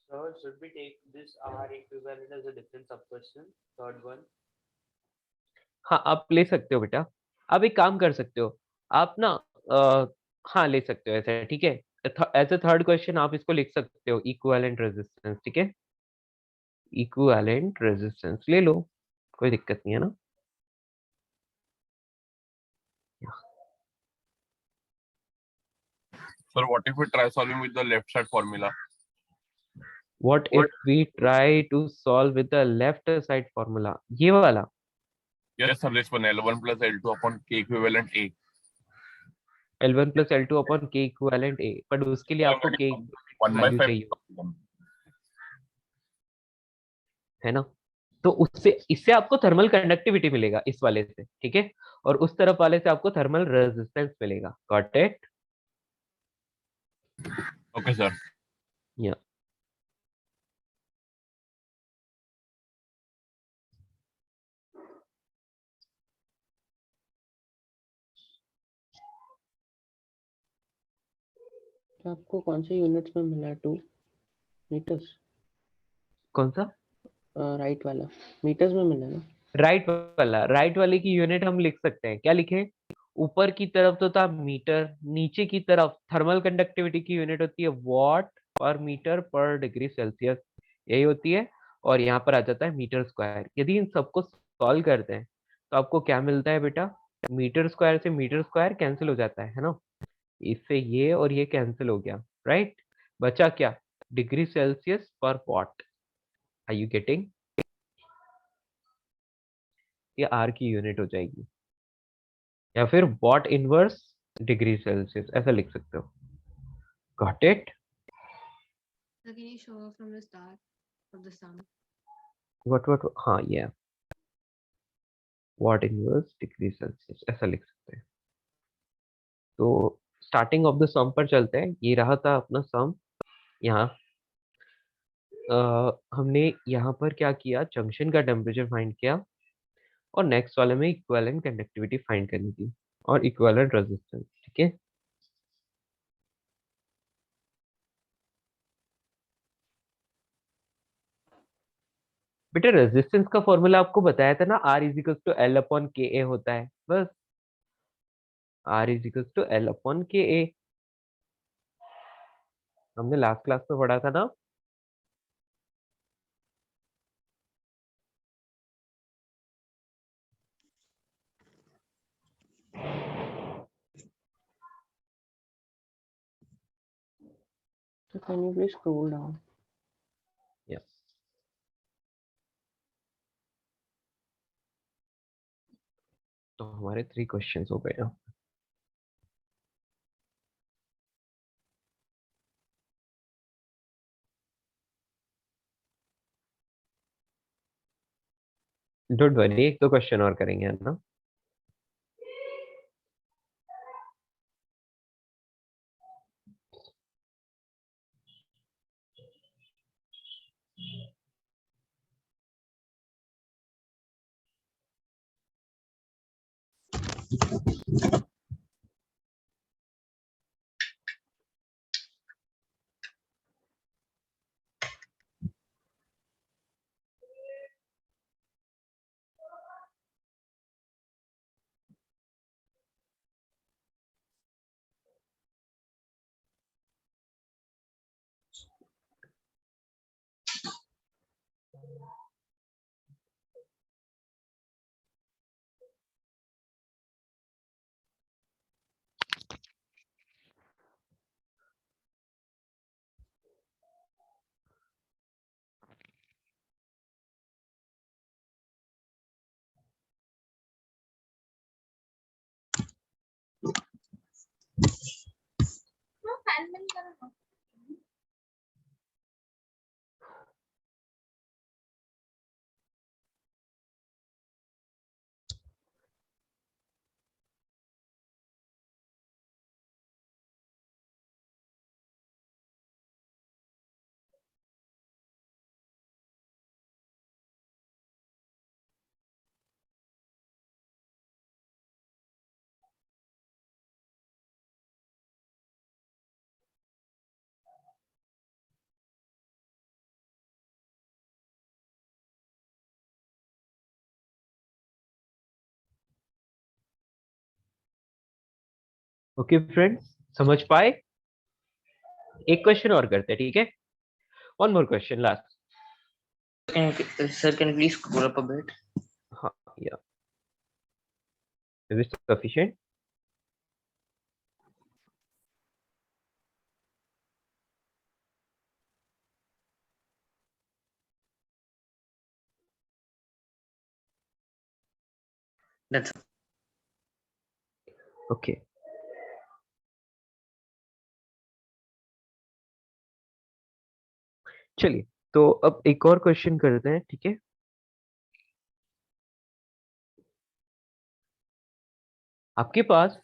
Sir, should we take this R equivalent as a different subquestion? Third one. हाँ आप ले सकते हो बेटा, आप एक काम कर सकते हो, आप ना हाँ ले सकते हो ऐसे, ठीक है। एज अ थर्ड क्वेश्चन आप इसको लिख सकते हो, इक्विवेलेंट रेजिस्टेंस, ठीक है। इक्विवेलेंट रेजिस्टेंस ले लो, कोई दिक्कत नहीं है ना। Sir, what if we try solving with the left side formula? What if we try to solve with the left side formula, ये वाला। Yes, sir. This one L1 + L2 upon K equivalent A. L1 + L2 upon K equivalent A, पर उसके लिए आपको K 1/5 value चाहिए, है ना। तो उससे इससे आपको थर्मल कंडक्टिविटी मिलेगा इस वाले से, ठीक है। और उस तरफ वाले से आपको थर्मल रेजिस्टेंस मिलेगा, गॉट इट। Okay, sir. या तो आपको कौन से यूनिट्स में मिला है 2 मीटर्स? कौन सा, राइट वाला मीटर्स में मिला ना। राइट वाले की यूनिट हम लिख सकते हैं, क्या लिखे, ऊपर की तरफ तो था मीटर, नीचे की तरफ थर्मल कंडक्टिविटी की यूनिट होती है वॉट पर मीटर पर डिग्री सेल्सियस, यही होती है। और यहाँ पर आ जाता है मीटर स्क्वायर। यदि इन सबको सॉल्व करते हैं तो आपको क्या मिलता है बेटा, मीटर स्क्वायर से मीटर स्क्वायर कैंसिल हो जाता है ना, इससे ये और ये कैंसिल हो गया, राइट। बचा क्या, डिग्री सेल्सियस पर वॉट। आर यू गेटिंग, ये आर की यूनिट हो जाएगी, या फिर वॉट इनवर्स डिग्री सेल्सियस ऐसा लिख सकते हो, got it. So can you show from the start of the sum? What हाँ ये वॉट इनवर्स डिग्री सेल्सियस ऐसा लिख सकते हैं। तो स्टार्टिंग ऑफ द सम पर चलते हैं, ये रहा था अपना सम। यहाँ हमने यहाँ पर क्या किया, जंक्शन का टेम्परेचर फाइंड किया, और नेक्स्ट वाले में इक्विवेलेंट कंडक्टिविटी फाइंड करनी थी और इक्विवेलेंट रेजिस्टेंस, ठीक है। बेटा रेजिस्टेंस का फॉर्मूला आपको बताया था ना, R is equal to L upon K A होता है, बस R is equal to L upon K A, हमने लास्ट क्लास में पढ़ा था ना। So can you please scroll down? Yeah. तो हमारे 3 क्वेश्चंस हो गए हैं. डोंट वरी, 1-2 क्वेश्चन और करेंगे, है ना? ओके फ्रेंड्स, समझ पाए? एक क्वेश्चन और करते हैं, ठीक है? One more question last. Sir, can you please scroll up a bit? हाँ, या. Is it sufficient? That's okay. चलिए, तो अब एक और क्वेश्चन करते हैं, ठीक है? आपके पास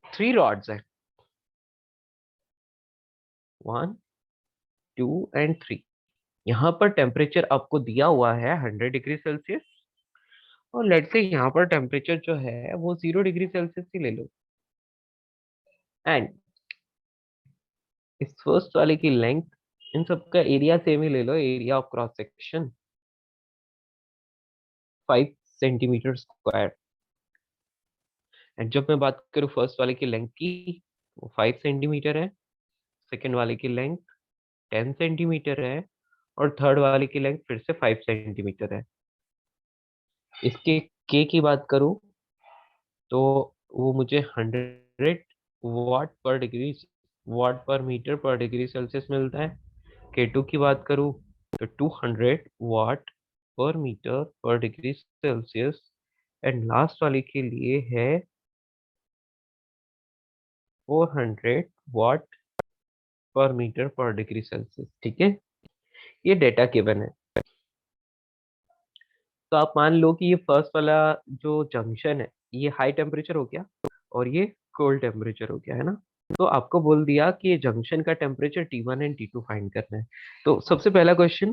3 रॉड्स हैं, 1, 2 एंड 3. यहाँ पर टेम्परेचर आपको दिया हुआ है 100 डिग्री सेल्सियस, और लेट्स से यहाँ पर टेम्परेचर जो है वो 0 डिग्री सेल्सियस ही ले लो. एंड इस फर्स्ट वाले की लेंथ, इन सबका एरिया सेम ही ले लो, area of cross section 5 centimetre square. And जब मैं बात करूँ फर्स्ट वाले की लेंथ की, वो 5 सेंटीमीटर है, सेकेंड वाले की लेंथ 10 सेंटीमीटर है, और थर्ड वाले की लेंथ फिर से 5 सेंटीमीटर है. इसके के की बात करूं तो वो मुझे 100 वाट पर मीटर पर डिग्री सेल्सियस मिलता है. K2 की बात करूं तो 200 वाट पर metre per degree Celsius. And last वाले के लिए है 400 वाट पर मीटर पर डिग्री सेल्सियस. ठीक है, ये डेटा गिवन है. तो आप मान लो कि ये फर्स्ट वाला जो जंक्शन है ये हाई टेम्परेचर हो गया और ये कोल्ड टेम्परेचर हो गया, है ना? तो आपको बोल दिया कि ये जंक्शन का temperature T1 and T2 find करना है. तो सबसे पहला question,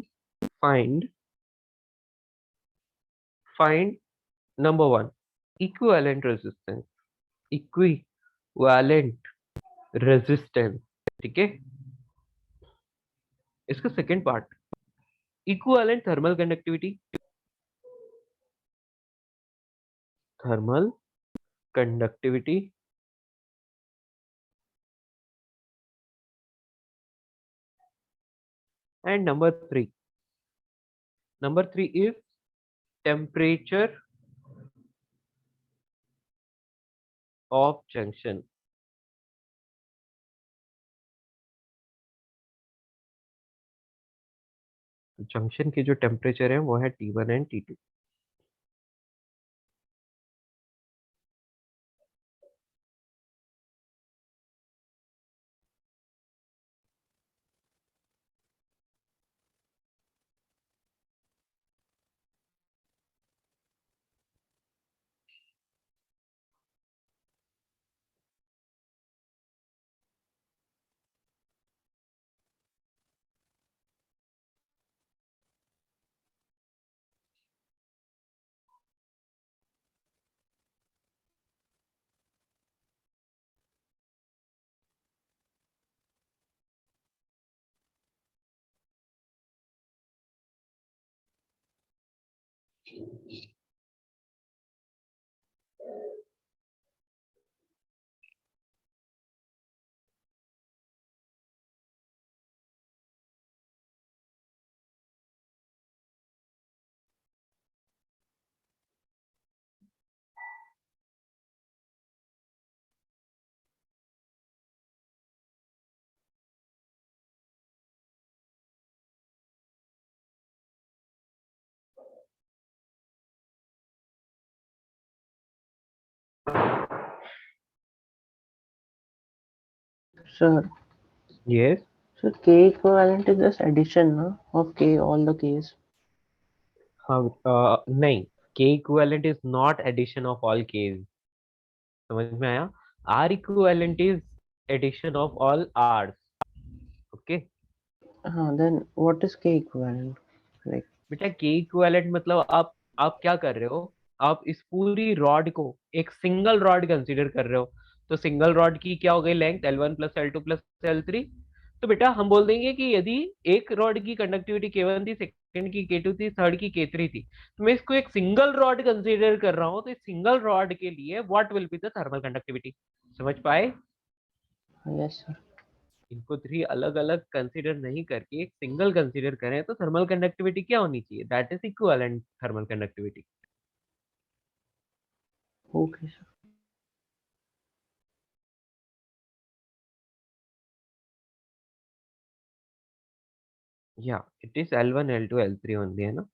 find find number 1 equivalent resistance. Equivalent resistance, ठीक है. इसका second part, equivalent thermal conductivity. Thermal conductivity. And number 3 is temperature of junction. Junction की जो टेम्परेचर है वो है T1 and T2। Sir, Yes. sir, K equivalent is just addition, no, of K, all the Ks. हाँ नहीं, K equivalent is not addition of all Ks। समझ में आया? R equivalent is addition of all Rs। Okay Then what is K equivalent? Like, बेटा, K equivalent मतलब आप क्या कर रहे हो? आप इस पूरी रॉड को एक सिंगल रॉड कंसीडर कर रहे हो। तो सिंगल रॉड की क्या हो गई length? L1 plus L2 plus L3। तो बेटा हम बोल देंगे कि यदि एक रॉड की कंडक्टिविटी K1 थी, सेकंड की K2 थी, थर्ड की K3 थी, तो मैं इसको एक सिंगल रॉड कंसीडर कर रहा हूं। तो इस सिंगल रॉड के लिए what will be the thermal conductivity? समझ पाए? yes, sir. इनको थ्री अलग अलग कंसीडर नहीं करके एक सिंगल कंसीडर करें तो थर्मल कंडक्टिविटी क्या होनी चाहिए? That is equivalent thermal conductivity. Okay, sir. या it is L1 L2 L3 only, है ना?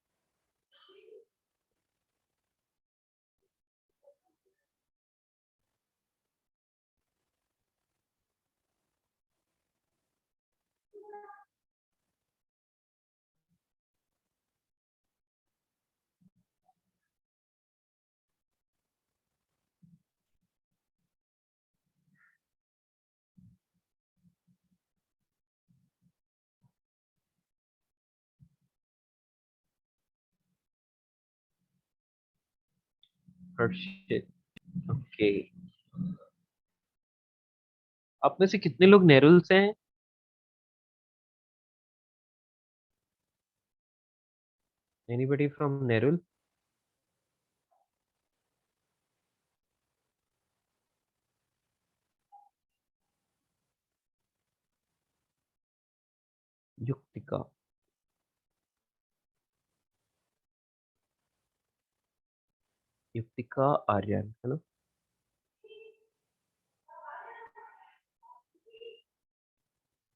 ओके, आप में से कितने लोग नेरुल से हैं? Anybody from Nerul? युक्तिका, युक्तिका आर्यन, है ना?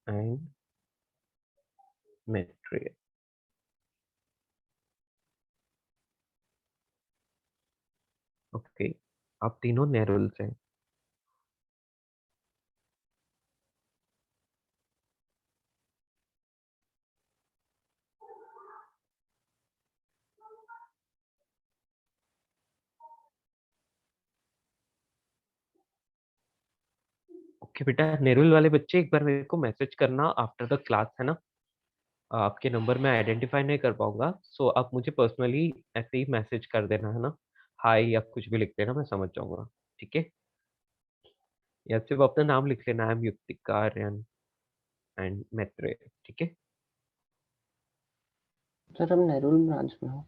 एंड मैट्रिय। ओके, आप तीनों नेरुल से हैं। ओके बेटा, नेरुल वाले बच्चे एक बार मेरे को मैसेज करना आफ्टर द क्लास, है ना? आपके नंबर में आइडेंटिफाई नहीं कर पाऊंगा, सो आप मुझे पर्सनली ऐसे ही मैसेज कर देना, है ना? हाय या कुछ भी लिख देना, मैं समझ जाऊंगा। ठीक है? या सिर्फ अपना नाम लिख लेना, I am Yuktika Aryan and Maitreya. ठीक है? सर, हम नेरुल ब्रांच में हो।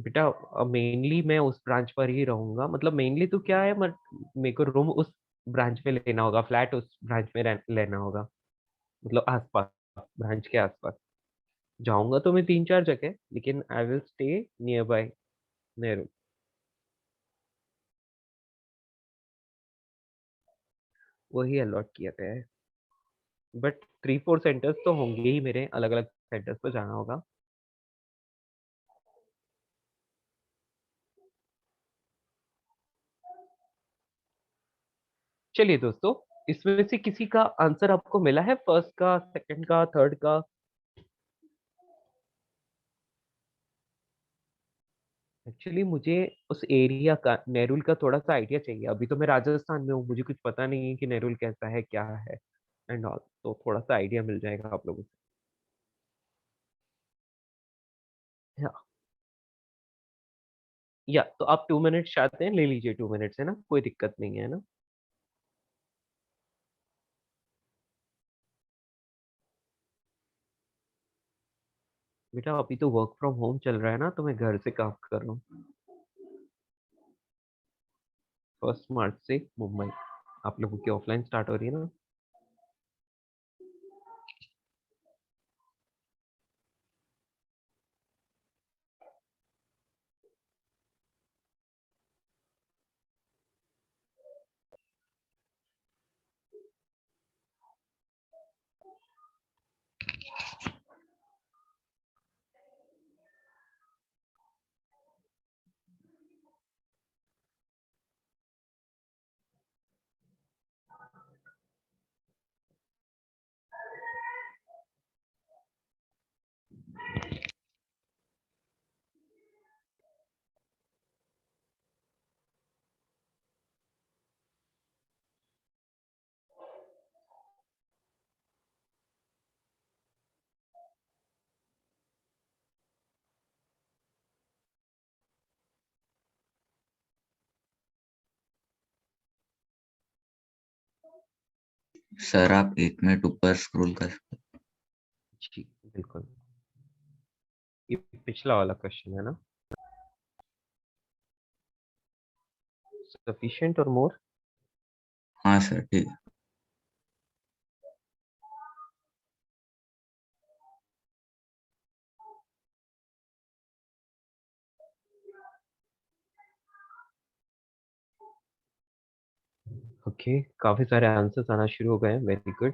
बेटा मेनली मैं उस ब्रांच पर ही रहूंगा। मतलब मेनली तो क्या है, मेरे को रूम उस ब्रांच में लेना होगा, फ्लैट उस ब्रांच में लेना होगा। मतलब आसपास, ब्रांच के आसपास जाऊंगा तो मैं 3-4 जगह, लेकिन I will stay near by Nehru. वही अलॉट किया गया है, बट 3-4 सेंटर्स तो होंगे ही मेरे अलग अलग सेंटर्स पर जाना होगा। चलिए दोस्तों, इसमें से किसी का आंसर आपको मिला है? फर्स्ट का, सेकंड का, थर्ड का? एक्चुअली मुझे उस एरिया का, नेरुल का थोड़ा सा आइडिया चाहिए। अभी तो मैं राजस्थान में हूँ, मुझे कुछ पता नहीं है कि नेरुल कैसा है, क्या है एंड ऑल, तो थोड़ा सा आइडिया मिल जाएगा आप लोगों से। या तो आप 2 मिनट्स चाहते हैं, ले लीजिए 2 मिनट्स, है ना, कोई दिक्कत नहीं है ना। बेटा अभी तो वर्क फ्रॉम होम चल रहा है ना, तो मैं घर से काम कर रहा हूँ। 1 मार्च से मुंबई आप लोगों की ऑफलाइन स्टार्ट हो रही है ना। सर आप 1 मिनट ऊपर स्क्रॉल कर सकते जी बिल्कुल, ये पिछला वाला क्वेश्चन है ना, सफिशिएंट और मोर। हाँ सर ठीक है। ओके, काफी सारे आंसर्स आना शुरू हो गए हैं, वेरी गुड।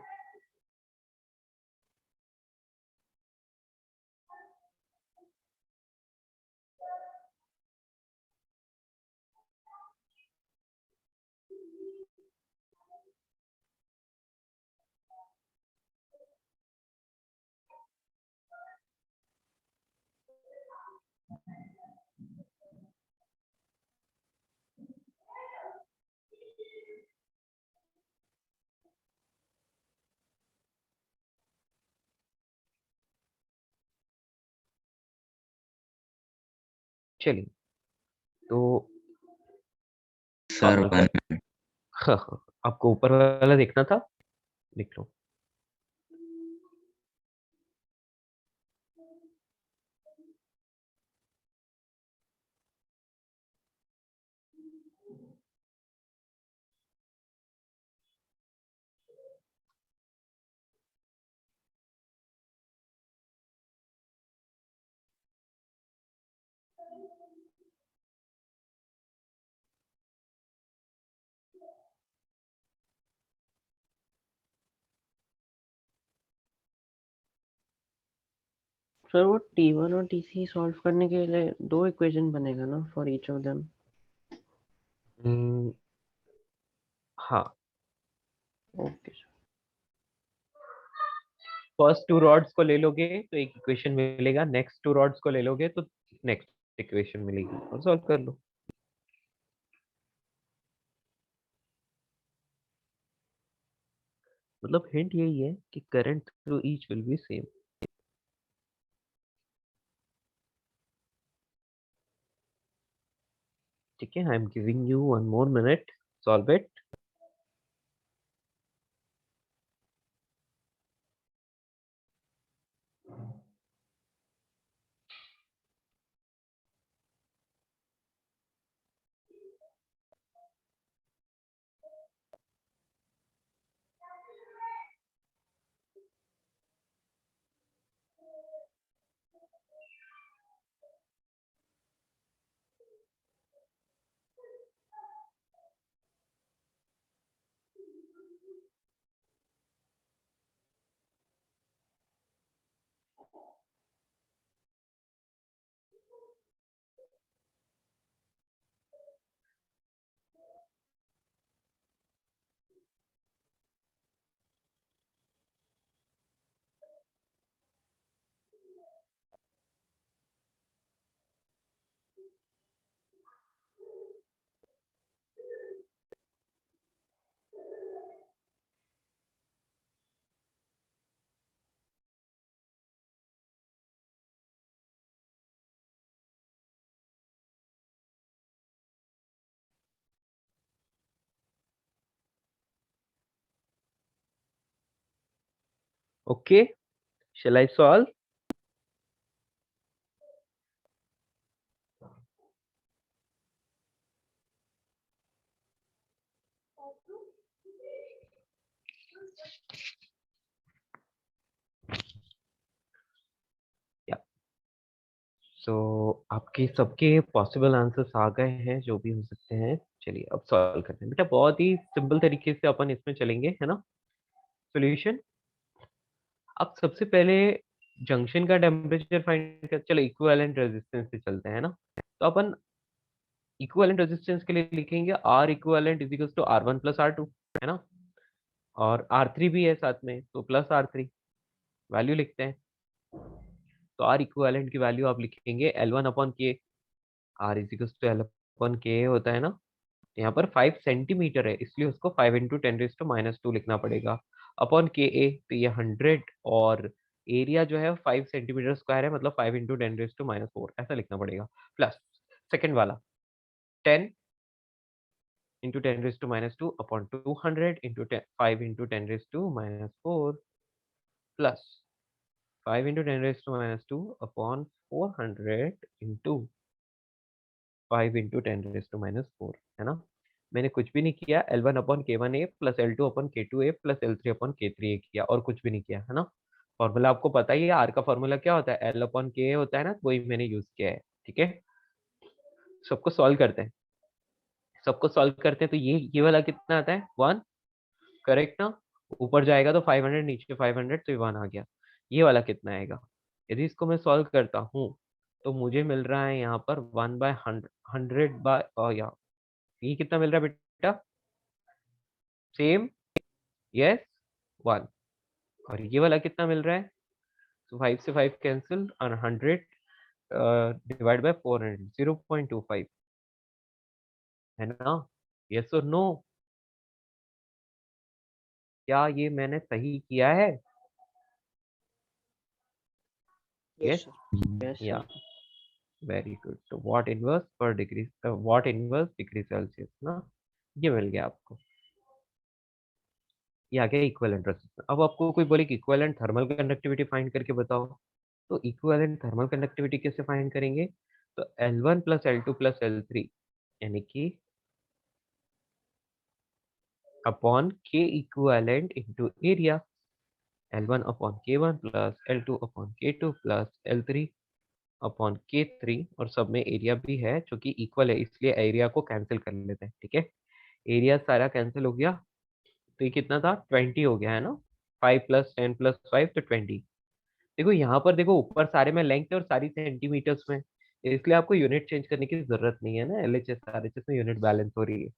चलिए तो सर आप 1 मिनट। हाँ हाँ, आपको ऊपर वाला देखना था, लिख लो। सर वो T1 और TC सॉल्व करने के लिए 2 इक्वेशन बनेगा ना फॉर ईच ऑफ देम? हाँ, ओके सर। फर्स्ट 2 रॉड्स को ले लोगे तो एक इक्वेशन मिलेगा, नेक्स्ट 2 रॉड्स को ले लोगे तो नेक्स्ट इक्वेशन मिलेगी, और सॉल्व कर लो। मतलब हिंट यही है कि current through each will be same. ठीक है, I am giving you 1 more minute, solve it. Okay, shall I solve? Yeah. So आपके सबके पॉसिबल आंसर्स आ गए हैं जो भी हो सकते हैं। चलिए अब सॉल्व करते हैं बेटा, बहुत ही सिंपल तरीके से अपन इसमें चलेंगे, है ना। सॉल्यूशन, अब सबसे पहले जंक्शन का टेम्परेचर फाइंड कर, चलो इक्विवेलेंट रेजिस्टेंस से चलते हैं ना। तो अपन इक्विवेलेंट रेजिस्टेंस के लिए लिखेंगे R equivalent is equal to R1 plus R2, है ना। और R3 भी है साथ में, तो प्लस R3 वैल्यू लिखते हैं। तो आर इक्विवेलेंट की वैल्यू आप लिखेंगे L1 upon K, R is equal to L upon K होता है ना। यहाँ पर 5 सेंटीमीटर है, इसलिए उसको 5 इंटू 10⁻² लिखना पड़ेगा अपॉन के ए। तो ये 100 और एरिया जो है 5 सेंटीमीटर स्क्वायर है, मतलब 5 इंटू 10⁻⁴ ऐसा लिखना पड़ेगा। प्लस सेकंड वाला 10 into 10⁻² upon 200 into 5 into 10⁻⁴ plus 5 into 10⁻² upon 400 into 5 into 10⁻⁴, है ना। मैंने कुछ भी नहीं किया, L1 upon K1A plus L2 upon K2A plus L3 upon K3A किया, और कुछ भी नहीं किया, है ना। फॉर्मूला आपको पता ही है, आर का फॉर्मूला क्या होता है, L अपॉन K होता है ना, वही मैंने यूज किया है। ठीक है, सबको सॉल्व करते हैं, सबको सॉल्व करते हैं। तो ये वाला कितना आता है 1, करेक्ट ना। ऊपर जाएगा तो 500, नीचे 500, तो ये 1 आ गया। ये वाला कितना आएगा, यदि इसको मैं सॉल्व करता हूँ तो मुझे मिल रहा है यहाँ पर 1/100, 100 या ये कितना मिल रहा है बेटा, सेम, यस 1। और ये वाला कितना मिल रहा है, तो 5 से 5 कैंसिल और 100 डिवाइड बाय 400, 0.25, है ना। यस और नो, क्या ये मैंने सही किया है। यस यस, सर, यस या सर। Very good. तो व्हाट इनवर्स पर degree, what inverse degree Celsius ना, ये मिल गया आपको। ये आ गया इक्विवेलेंट रेजिस्टेंस। अब आपको कोई बोले कि इक्विवेलेंट थर्मल कंडक्टिविटी फाइंड करके बताओ, तो इक्विवेलेंट थर्मल कंडक्टिविटी कैसे फाइंड करेंगे, तो L1 plus L2 plus L3 यानी कि अपॉन के equivalent into area, L1 upon K1 plus L2 upon K2 plus L3 upon K3, और सब में एरिया भी है जो कि इक्वल है, इसलिए एरिया को कैंसिल कर लेते हैं। ठीक है, एरिया सारा कैंसिल हो गया, तो ये कितना था 20 हो गया, है ना। 5 प्लस 10 प्लस 5 तो 20। देखो यहाँ पर देखो, ऊपर सारे में लेंथ है और सारी सेंटीमीटर्स में, इसलिए आपको यूनिट चेंज करने की जरूरत नहीं है ना, LHS RHS में यूनिट बैलेंस हो रही है।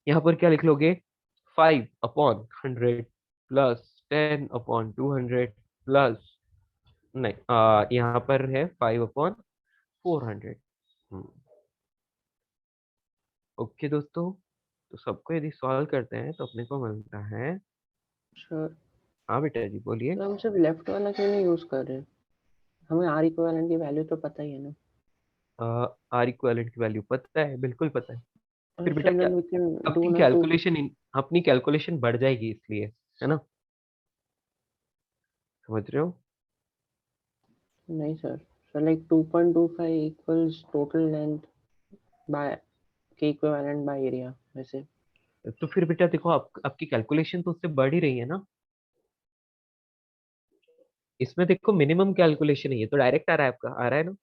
यहाँ पर क्या लिख लोगे, 5 अपॉन 100 प्लस 10 अपॉन 200 प्लस, नहीं यहाँ पर है 5 अपॉन 400। ओके दोस्तों, तो सबको यदि सॉल्व करते हैं तो अपने को मिलता है, सर हाँ बेटा जी बोलिए। सर, हम सिर्फ लेफ्ट वाला क्यों नहीं यूज कर रहे? हमें आर इक्विवेलेंट की वैल्यू तो पता ही है ना। आर इक्विवेलेंट की वैल्यू पता है, बिल्कुल पता है। फिर बेटा सर क्या, देन वी कैन डू आपकी ना टू। कैलकुलेशन, अपनी कैलकुलेशन बढ़ जाएगी इसलिए, है ना, समझ रहे हो। नहीं sir, sir like 2.25 equals total length bye के इक्विवेलेंट बाय एरिया वैसे। तो फिर बेटा देखो, आपकी कैलकुलेशन तो उससे बढ़ ही रही है ना। इसमें देखो मिनिमम कैलकुलेशन है, ये तो डायरेक्ट आ रहा है, आपका आ रहा है ना।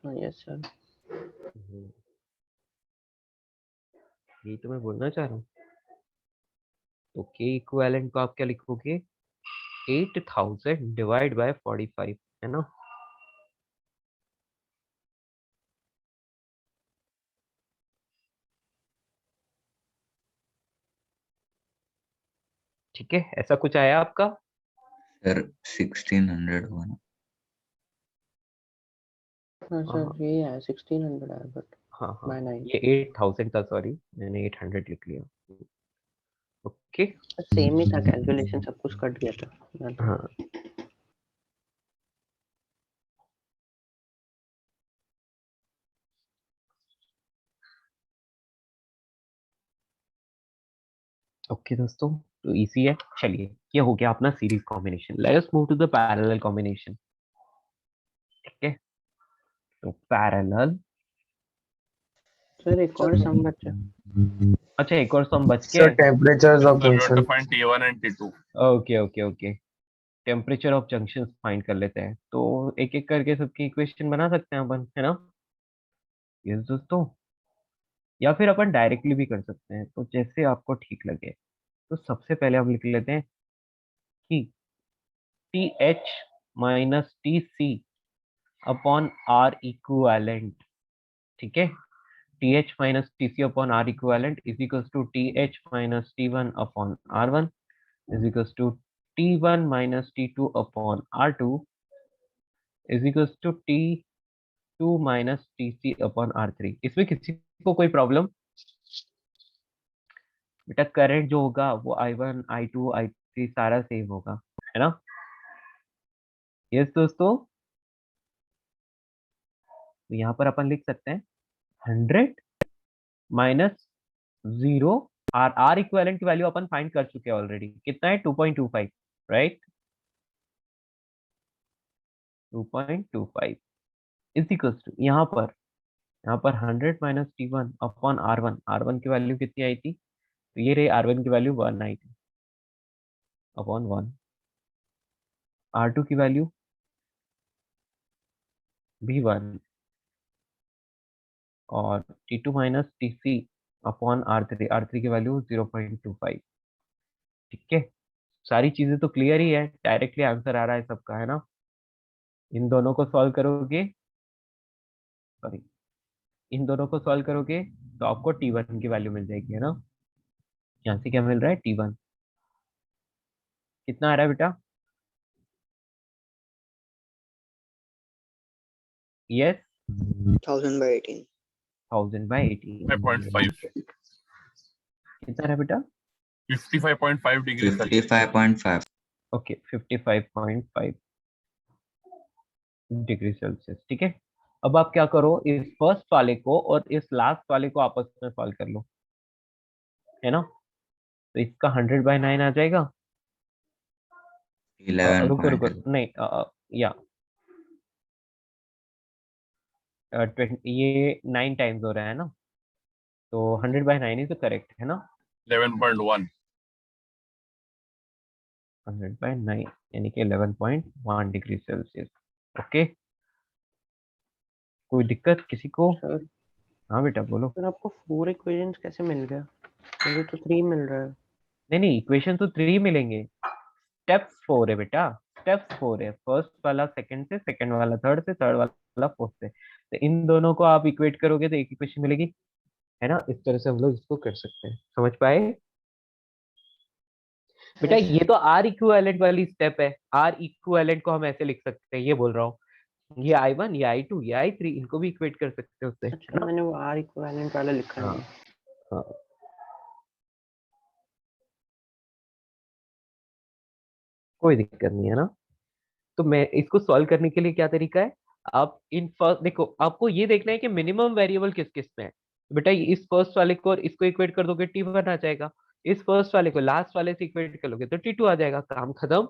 हाँ यस सर। हम्म, यही तो मैं बोलना चाह रहा हूँ। तो के इक्विवेलेंट को आप क्या लिखोगे, 8000 डिवाइड बाय 45, है ना। ठीक है, ऐसा कुछ आया आपका। सर 1600 हुआ ना। हाँ हाँ सर, यही है 1600 है बट हाँ हाँ, बाय 9। ये 8000 था, सॉरी मैंने 800 लिख लिया। ओके, सेम ही था कैलकुलेशन, सब कुछ कट गया था मैं तो। हाँ ओके दोस्तों, तो इजी है। चलिए, ये हो गया अपना series combination. Let us move to the parallel combination. ठीक है, तो पैरेलल। सर एक और सम बचा। अच्छा, एक और सम बच Sir, के। temperatures of Sir, we have to junction. find T1 and T2. Okay okay okay, temperature of junction find कर लेते हैं। तो एक एक करके सबकी इक्वेशन बना सकते हैं अपन, है ना? यस दोस्तों, या फिर अपन डायरेक्टली भी कर सकते हैं, तो जैसे आपको ठीक लगे। तो सबसे पहले हम लिख लेते हैं कि T H minus T C upon R equivalent. ठीक है, T H minus T C upon R equivalent is equals to T H minus T one upon R one is equals to T one minus T two upon R two is equals to T two minus T C upon R three. इसमें किसी को कोई problem? बेटा current जो होगा वो I one I two I three सारा same होगा, है ना? यस दोस्तों, तो यहाँ पर अपन लिख सकते हैं 100 माइनस 0। आर आर इक्वेलेंट की वैल्यू अपन फाइंड कर चुके हैं ऑलरेडी। कितना है? 2.25, राइट? 2.25 इज इक्वल्स टू यहाँ पर 100 minus T one upon R one की वैल्यू कितनी आई थी? तो ये रही आर वन की वैल्यू 1 आई थी अपॉन 1। आर टू की वैल्यू भी 1, और T two minus T C upon R three की वैल्यू 0.25। ठीक है, सारी चीजें तो क्लियर ही है, डायरेक्टली आंसर आ रहा है सबका, है ना? इन दोनों को सॉल्व करोगे, सॉरी, इन दोनों को सॉल्व करोगे तो आपको टी वन की वैल्यू मिल जाएगी, है ना? यहाँ से क्या मिल रहा है? टी वन कितना आ रहा है बेटा? यस, 1000/18. 1000/18। 5.5. कितना रहा बेटा? 55.5 degrees Celsius. 55.5. Okay, 55.5 degree Celsius. ठीक है, अब आप क्या करो, इस फर्स्ट वाले को और इस लास्ट वाले को आपस में सॉल्व कर लो, है ना? तो इसका 100/9 आ जाएगा। रुको रुको, 11. नहीं, या ये 9 टाइम्स हो रहा है ना, तो 100/9 ही तो करेक्ट है ना? 11.1. 100/9 यानी कि 11.1 डिग्री सेल्सियस। ओके, कोई दिक्कत किसी को? सर हाँ बेटा बोलो। सर आपको 4 इक्वेशंस कैसे मिल गया? मुझे तो 3 मिल रहा है। नहीं नहीं, इक्वेशन तो 3 मिलेंगे, स्टेप्स 4 है बेटा। स्टेप्स 4 है, फर्स्ट वाला सेकंड से, सेकंड वाला थर्ड से, थर्ड वाला फोर्थ से। तो इन दोनों को आप इक्वेट करोगे तो एक इक्वेशन मिलेगी, है ना? इस तरह से हम लोग इसको कर सकते हैं। समझ पाए बेटा? यस ये सर। तो आर इक्विवेलेंट वाली स्टेप है। आर इक्विवेलेंट को हम ऐसे लिख सकते हैं, ये बोल रहा हूँ। ये आई वन, ये आई टू, ये आई थ्री, इनको भी इक्वेट कर सकते हैं उससे, है अच्छा, ना? मैंने वो आर इक्विवेलेंट वाला लिखा हाँ नहीं। हाँ, कोई दिक्कत नहीं है ना? तो मैं इसको सॉल्व करने के लिए क्या तरीका है, आप इन फर्स्ट देखो, आपको ये देखना है कि मिनिमम वेरिएबल किस किस में है। बेटा इस फर्स्ट वाले को और इसको इक्वेट कर दोगे, टी वन आ जाएगा। इस फर्स्ट वाले को लास्ट वाले से इक्वेट कर लोगे तो टी टू आ जाएगा, काम खत्म।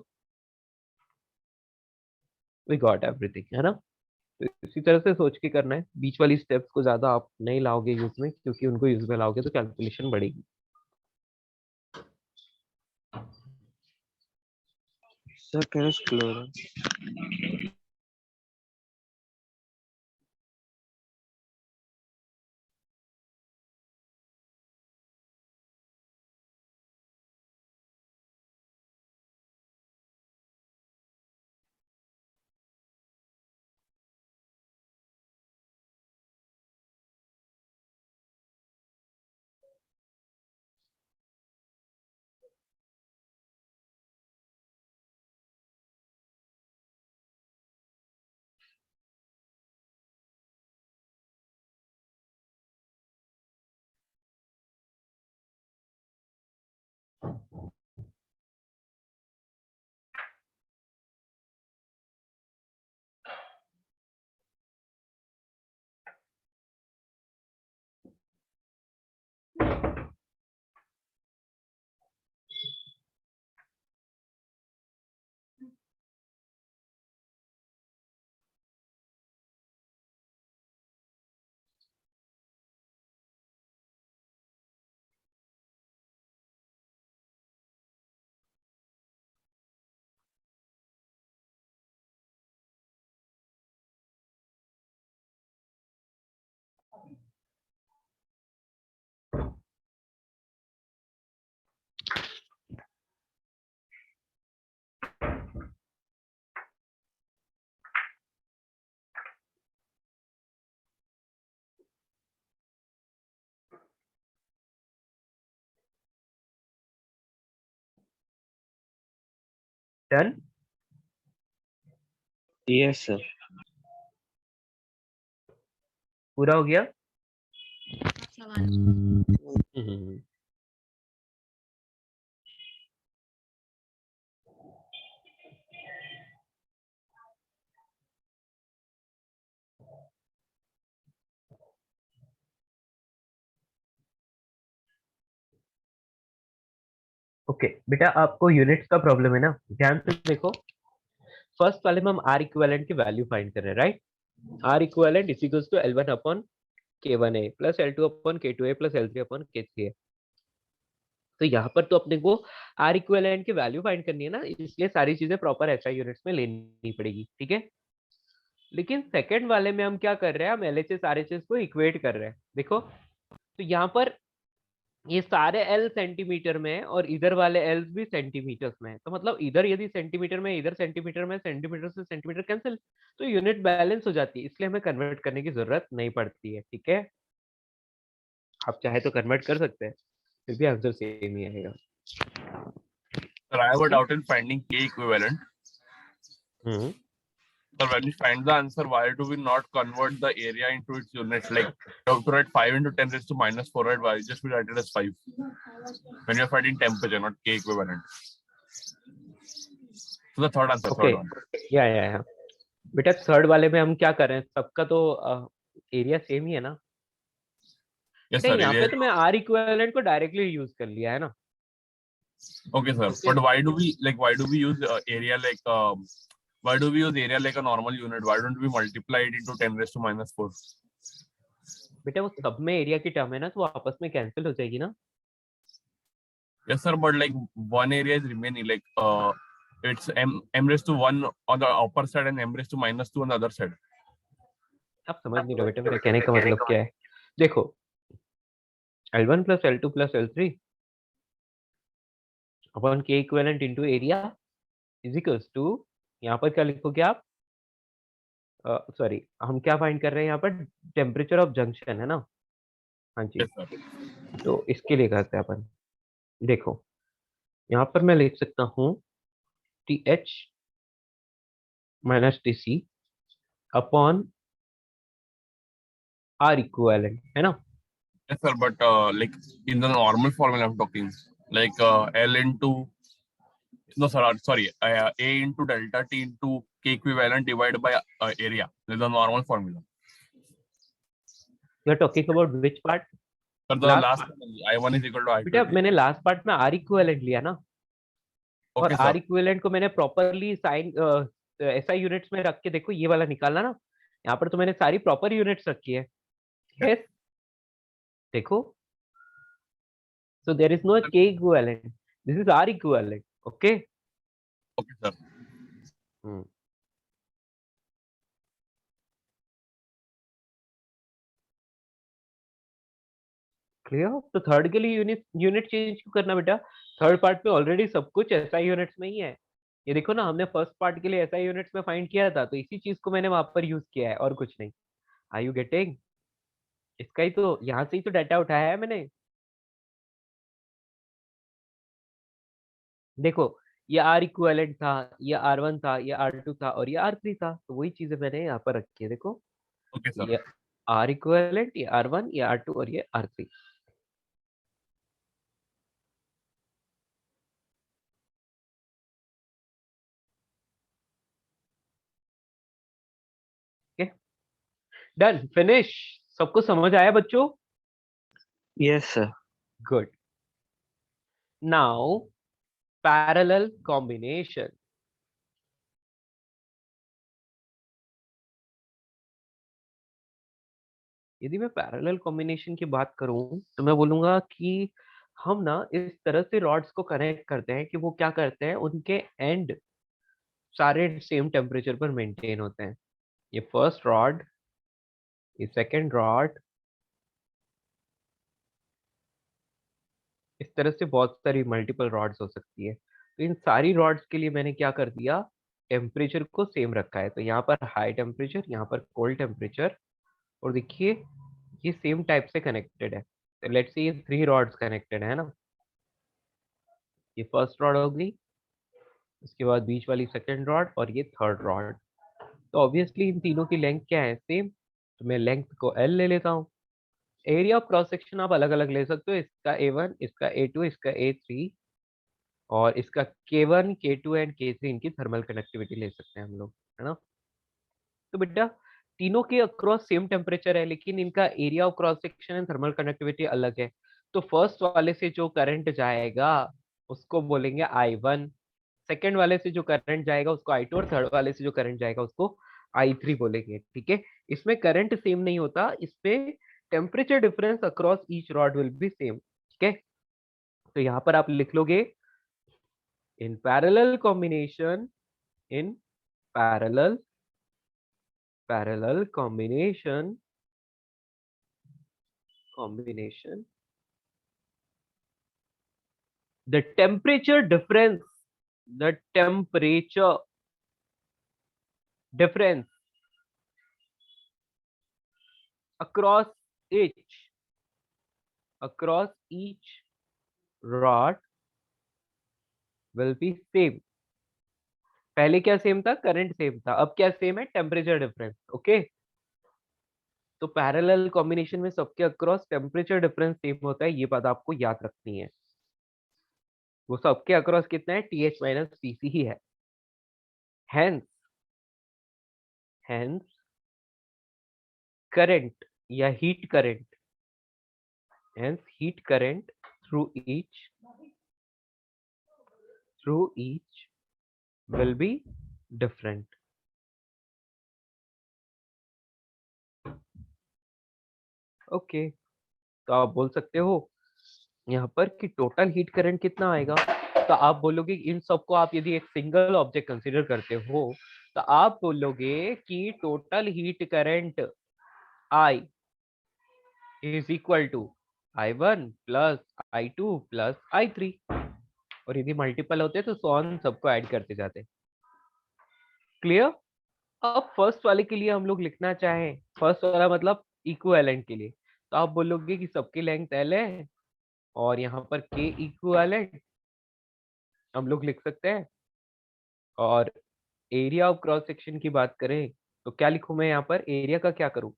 वी गॉट एवरीथिंग, है ना? तो इसी तरह से सोच के करना है। बीच वाली स्टेप्स को ज्यादा आप नहीं लाओगे यूज में, क्योंकि उनको यूज में लाओगे तो कैलकुलेशन बढ़ेगी। Sir can clear done. Yes sir. पूरा हो गया। सवाल ओके बेटा, आपको यूनिट्स का प्रॉब्लम है ना, ध्यान से देखो। फर्स्ट वाले में हम आर इक्विवेलेंट की वैल्यू फाइंड कर रहे हैं, right. R equivalent is equals to L1 upon K1A plus L2 upon K2A plus L3 upon K3A। तो यहाँ पर तो अपने को आर इक्विवेलेंट की वैल्यू फाइंड करनी है ना, इसलिए सारी चीजें प्रॉपर एसआई यूनिट्स में लेनी पड़ेगी, ठीक है। लेकिन सेकंड वाले में हम क्या कर रहे हैं, हम एलएचएस आरएचएस को इक्वेट कर रहे हैं। देखो तो यहाँ पर ये सारे एल सेंटीमीटर में है और इधर वाले एल भी सेंटीमीटर्स में है, तो मतलब इधर यदि सेंटीमीटर में, इधर सेंटीमीटर में, सेंटीमीटर से सेंटीमीटर कैंसिल, तो यूनिट बैलेंस हो जाती है, इसलिए हमें कन्वर्ट करने की जरूरत नहीं पड़ती है, ठीक है। आप चाहे तो कन्वर्ट कर सकते हैं, फिर भी आंसर सेम ही आएगा। Sir, I have a doubt in finding K equivalent. So when we find the answer, why do we not convert the area into its units? Like, you have to write 5 into 10 raised to minus 4, right? Why just we write it as 5? When you're finding temperature, not K equivalent. So the third answer, Okay. third one. या बेटा third वाले में हम क्या कर रहे हैं, सबका तो एरिया सेम ही है ना। Yes, बेटा sir. यहाँ पे area- तो मैं आर इक्विवेलेंट को डायरेक्टली यूज कर लिया है ना। Okay, sir. But why do we use area like why do we use area like a normal unit? Why don't we multiply it into 10 raised to minus 4? बेटा वो सब में area की टर्म है ना, तो वो आपस में कैंसिल हो जाएगी ना। Yes, sir. But like one area is remaining. Like it's m raised to 1 on the upper side and m raised to minus 2 on the other side. आप समझ नहीं रहे बेटा मेरे कहने का मतलब क्या है। देखो L1 plus L2 plus L3 upon K equivalent into area is equals to, यहाँ पर क्या लिखोगे आप, सॉरी हम क्या फाइंड कर रहे हैं यहाँ पर, टेम्परेचर ऑफ जंक्शन है ना। हाँ जी, Yes, sir. तो इसके लिए करते हैं अपन। देखो यहाँ पर मैं लिख सकता हूँ TH minus TC upon R equivalent, है ना। Yes, sir. But like in the normal formula I'm talking, like L into no sir, sorry, A into delta T into K equivalent divided by area. This is the normal formula. You are talking about which part? But the last I1 is equal to I2. बेटा मैंने last part में R equivalent लिया ना, और Okay, R sir. Equivalent को मैंने properly sign SI units में रख के, देखो ये वाला निकालना ना, यहाँ पर तो मैंने सारी प्रॉपर यूनिट्स रखी है। Yes. देखो, so there is no K equivalent, this is R equivalent, okay? Okay, sir. Clear. तो थर्ड के लिए यूनिट चेंज क्यों करना बेटा, थर्ड पार्ट में ऑलरेडी सब कुछ SI यूनिट्स में ही है। ये देखो ना, हमने फर्स्ट पार्ट के लिए SI यूनिट्स में फाइंड किया था, तो इसी चीज को मैंने वहां पर यूज किया है और कुछ नहीं। Are you getting? इसका ही तो, यहाँ से ही तो डाटा उठाया है मैंने। देखो ये R इक्विवेलेंट था, ये R1 था, ये R2 था और ये R3 था, तो वही चीजें मैंने यहाँ पर रखी है। देखो Okay, sir. ये R इक्विवेलेंट, ये R1, ये R2 और ये R3। Done, finish. सबको समझ आया बच्चों? Yes sir. Good. Now parallel combination. यदि मैं पैरेलल कॉम्बिनेशन की बात करूं तो मैं बोलूंगा कि हम ना इस तरह से रॉड्स को कनेक्ट करते हैं कि वो क्या करते हैं, उनके एंड सारे सेम टेम्परेचर पर मेंटेन होते हैं। ये फर्स्ट रॉड, ये सेकंड रॉड, इस तरह से बहुत सारी मल्टीपल रॉड्स हो सकती है। तो इन सारी रॉड्स के लिए मैंने क्या कर दिया, टेम्परेचर को सेम रखा है। तो यहाँ पर हाई टेम्परेचर, यहाँ पर कोल्ड टेम्परेचर, और देखिए ये सेम टाइप से कनेक्टेड है। तो लेट्स से ये 3 रॉड्स कनेक्टेड है ना। ये फर्स्ट रॉड हो गई, उसके बाद बीच वाली सेकंड रॉड और ये थर्ड रॉड। तो ऑब्वियसली इन तीनों की लेंथ क्या है, सेम। तो मैं लेंथ को एल ले लेता हूँ। एरिया ऑफ क्रॉस सेक्शन आप अलग अलग ले सकते हो, इसका A1, इसका A2, इसका A3 और इसका K1, K2 एंड K3, इनकी थर्मल कनेक्टिविटी ले सकते हैं हम लोग, है ना। तो बेटा तीनों के अक्रॉस सेम टेम्परेचर है, लेकिन इनका area of cross section and thermal conductivity अलग है। तो फर्स्ट वाले से जो करंट जाएगा उसको बोलेंगे I1, सेकंड वाले से जो करंट जाएगा उसको I2 और थर्ड वाले से जो करंट जाएगा उसको I3 बोलेंगे, ठीक है। इसमें करंट सेम नहीं होता, इसपे temperature difference across each rod will be same, ठीक है। तो यहाँ पर आप लिख लोगे in parallel combination, in parallel combination the temperature difference across each rod will be same। पहले क्या सेम था, करंट सेम था, अब क्या सेम है, टेम्परेचर डिफरेंस, ओके। तो पैरेलल कॉम्बिनेशन में सबके अक्रॉस टेम्परेचर डिफरेंस सेम होता है, ये बात आपको याद रखनी है। वो सबके अक्रॉस कितना है, TH माइनस TC ही है। हेंस करंट या heat current, through each will be different। Okay तो आप बोल सकते हो यहाँ पर कि टोटल हीट करंट कितना आएगा। तो आप बोलोगे इन सबको आप यदि एक सिंगल ऑब्जेक्ट कंसीडर करते हो तो आप बोलोगे कि total heat current I is equal to I1 plus I2 plus I3, और यदि मल्टीपल होते तो सॉन सबको ऐड करते जाते। क्लियर। अब फर्स्ट वाले के लिए हम लोग लिखना चाहें, फर्स्ट वाला मतलब इक्विवेलेंट के लिए, तो आप बोलोगे कि सबकी लेंथ L है और यहाँ पर K इक्विवेलेंट हम लोग लिख सकते हैं। और एरिया ऑफ क्रॉस सेक्शन की बात करें तो क्या लिखूं मैं यहाँ पर, एरिया का क्या करूं,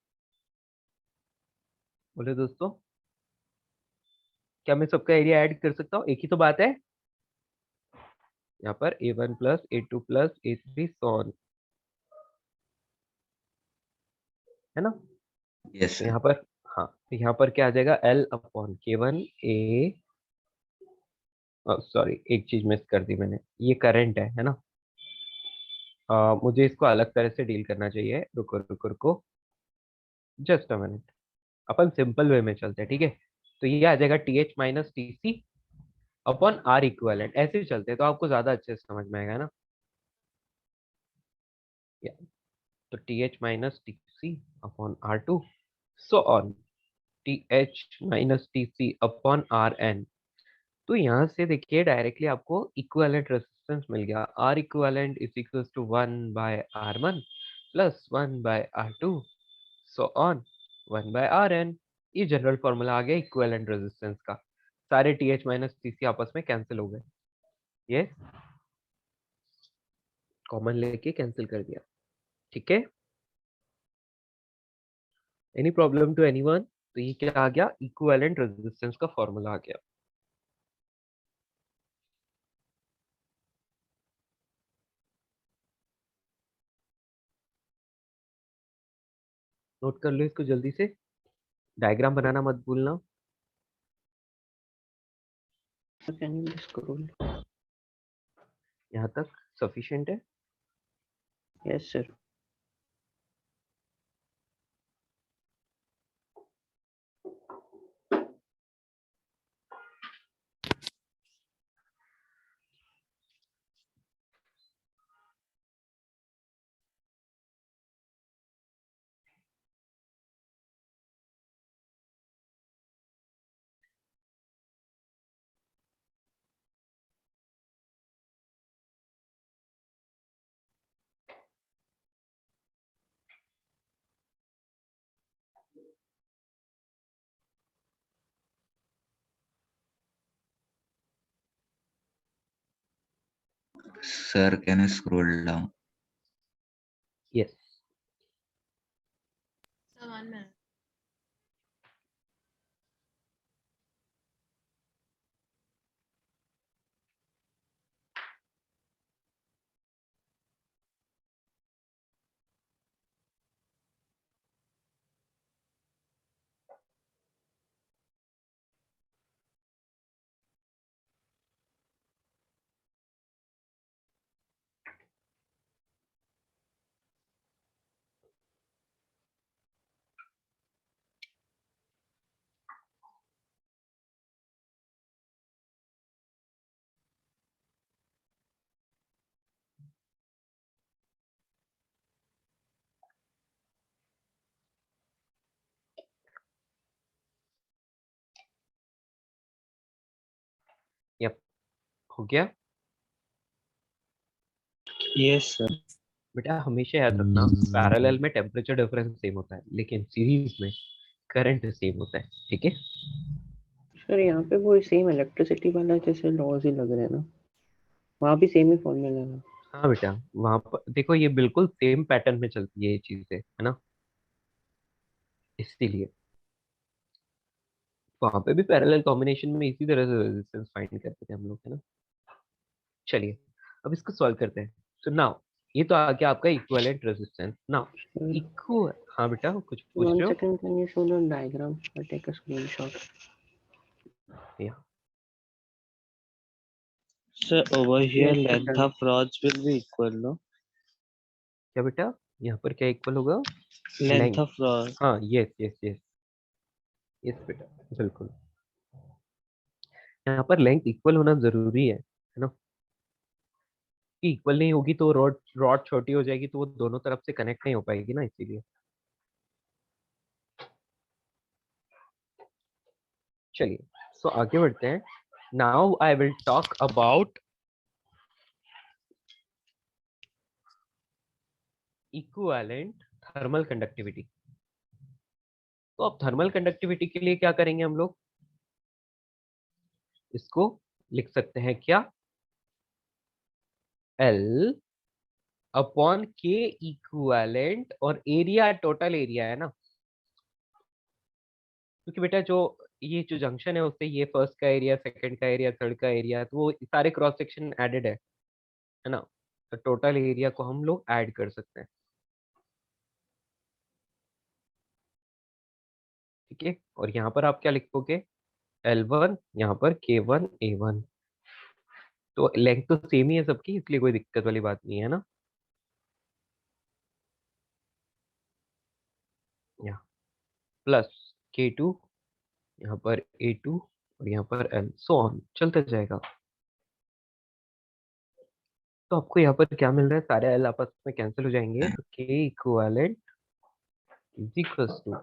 बोले दोस्तों। क्या मैं सबका एरिया ऐड कर सकता हूँ, एक ही तो बात है। यहाँ पर A1 plus A2 plus A3 sworn, है ना। यस तो सर। यहाँ पर, हाँ तो यहाँ पर क्या आ जाएगा, L upon K1 A, sorry एक चीज मिस कर दी मैंने, ये करंट है ना। मुझे इसको अलग तरह से डील करना चाहिए, रुको रुको रुको, just a minute. Upon simple way में चलते हैं, ठीक है। तो ये आ जाएगा TH minus TC upon R equivalent, ऐसे ही चलते हैं तो आपको ज्यादा अच्छे से समझ में आएगा ना। तो TH minus TC upon R2 so on TH minus TC upon RN। तो यहाँ से देखिए डायरेक्टली आपको इक्विवेलेंट रेजिस्टेंस मिल गया, R equivalent is equals to 1 by R1 plus 1 by R2 so on 1 by RN। ये जनरल फॉर्मूला आ गया इक्विवेलेंट रेजिस्टेंस का। सारे TH माइनस TC आपस में कैंसिल हो गए, ये कॉमन लेके कैंसिल कर दिया, ठीक है। Any problem to anyone. तो ये क्या आ गया, इक्विवेलेंट रेजिस्टेंस का फॉर्मूला आ गया। नोट कर लो इसको जल्दी से, डायग्राम बनाना मत भूलना। Can you scroll? यहाँ तक सफिशिएंट है। Yes sir. Sir, can I scroll down? Yes. So 1 minute. Yup, हो गया। Yes sir. बेटा हमेशा याद रखना, पैरेलल में टेम्परेचर डिफरेंस सेम होता है लेकिन सीरीज में करंट सेम होता है, ठीक है। सर यहाँ पे वो सेम इलेक्ट्रिसिटी वाला जैसे लॉज ही लग रहे हैं ना, वहाँ भी सेम ही फॉर्मूला है। हाँ बेटा, वहां पर देखो ये बिल्कुल सेम पैटर्न में चलती है ये चीजें, है ना, इसीलिए वहां पे भी पैरेलल कॉम्बिनेशन में इसी तरह से रेजिस्टेंस फाइंड करते थे हम लोग, है ना। चलिए अब इसको सॉल्व करते हैं। तो नाउ ये तो आ गया आपका इक्विवेलेंट रेजिस्टेंस। नाउ इक्व हाँ बेटा कुछ पूछ One रहे हो? second, can you show the diagram? I'll take a screenshot. या Sir, over here, Yes, length sir. of rods will be equal, no? क्या बेटा, यहाँ पर क्या इक्वल होगा? Length of rod. हाँ यस यस यस यस बेटा, बिल्कुल यहाँ पर लेंथ इक्वल होना जरूरी है ना। कि इक्वल नहीं होगी तो रॉड रॉड छोटी हो जाएगी तो वो दोनों तरफ से कनेक्ट नहीं हो पाएगी ना, इसीलिए। चलिए सो आगे बढ़ते हैं। Now I will talk about equivalent thermal conductivity. तो अब थर्मल कंडक्टिविटी के लिए क्या करेंगे हम लोग, इसको लिख सकते हैं क्या, L अपॉन के इक्विवेलेंट, और एरिया टोटल एरिया है ना, क्योंकि बेटा जो ये जो जंक्शन है उससे ये फर्स्ट का एरिया, सेकंड का एरिया, थर्ड का एरिया, तो वो सारे क्रॉस सेक्शन एडेड है ना। तो टोटल एरिया को हम लोग ऐड कर सकते हैं, ठीक है। और यहाँ पर आप क्या लिखोगे, L1 यहाँ पर K1 A1, तो लेंथ तो सेम ही है सबकी, इसलिए कोई दिक्कत वाली बात नहीं है ना। यहाँ प्लस K2 यहाँ पर A2 और यहाँ पर L, सो ऑन चलता जाएगा। तो आपको यहाँ पर क्या मिल रहा है, सारे L आपस में कैंसिल हो जाएंगे, तो K equivalent is equals to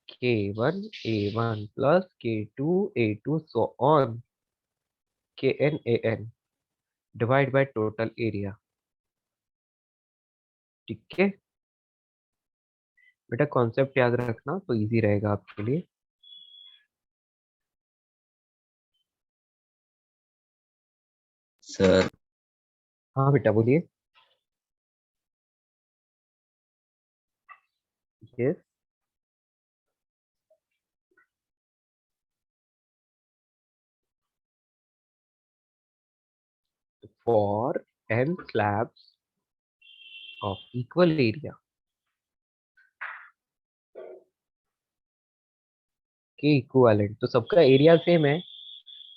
K1 A1 plus K2 A2 so on Kn AN divide by total area, ठीक है। बेटा कॉन्सेप्ट याद रखना तो इजी रहेगा आपके लिए। Sir, हाँ बेटा बोलिए। Yes for n slabs of equal area के इक्विवेलेंट, तो सबका एरिया सेम है,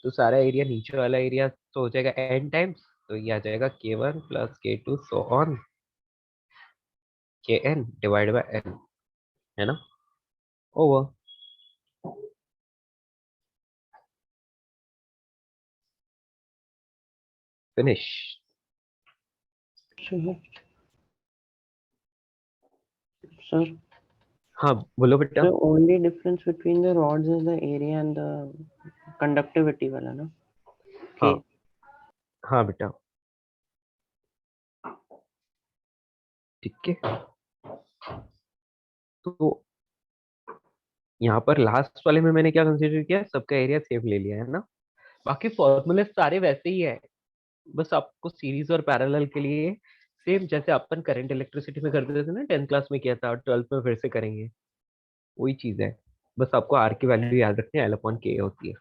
तो सारा एरिया नीचे वाला एरिया तो हो जाएगा n टाइम्स, तो ये आ जाएगा K1 plus K2 so on Kn divide by n, है ना, ओवर। फिनिश। Sir, हाँ बोलो बेटा। the only difference between the rods is the area and the conductivity वाला ना। हाँ K. हाँ बेटा, ठीक है। तो यहाँ पर लास्ट वाले में मैंने क्या कंसीडर किया, सबका एरिया सेम ले लिया है ना, बाकी फॉर्मूले सारे वैसे ही है, बस आपको सीरीज और पैरेलल के लिए सेम जैसे अपन करंट इलेक्ट्रिसिटी में करते थे ना, 10th क्लास में किया था और 12th में फिर से करेंगे, वही चीज है। बस आपको आर की वैल्यू याद रखनी है, L/K होती है।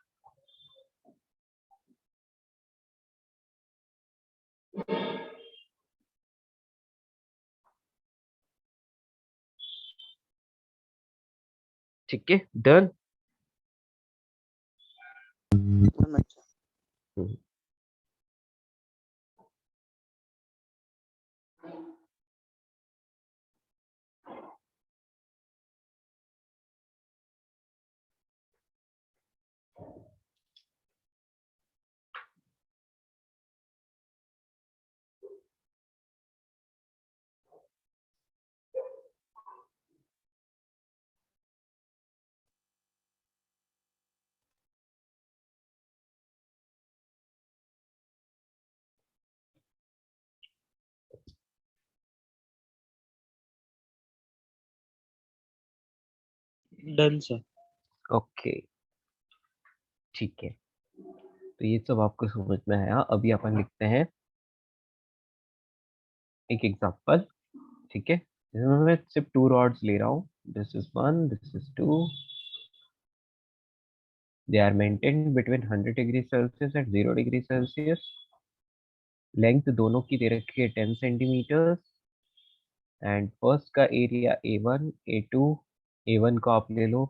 ठीक है, डन। Done, sir. ओके, ठीक है, तो ये सब आपको समझ में आया। अभी अपन लिखते हैं एक एग्जांपल। ठीक है, इसमें मैं सिर्फ 2 रॉड्स ले रहा हूँ, this is 1, this is 2। They are maintained between 100 degree Celsius and 0 degree Celsius. Length दोनों की दे रखी है 10 सेंटीमीटर। एंड फर्स्ट का एरिया A1 A2। A1 को आप ले लो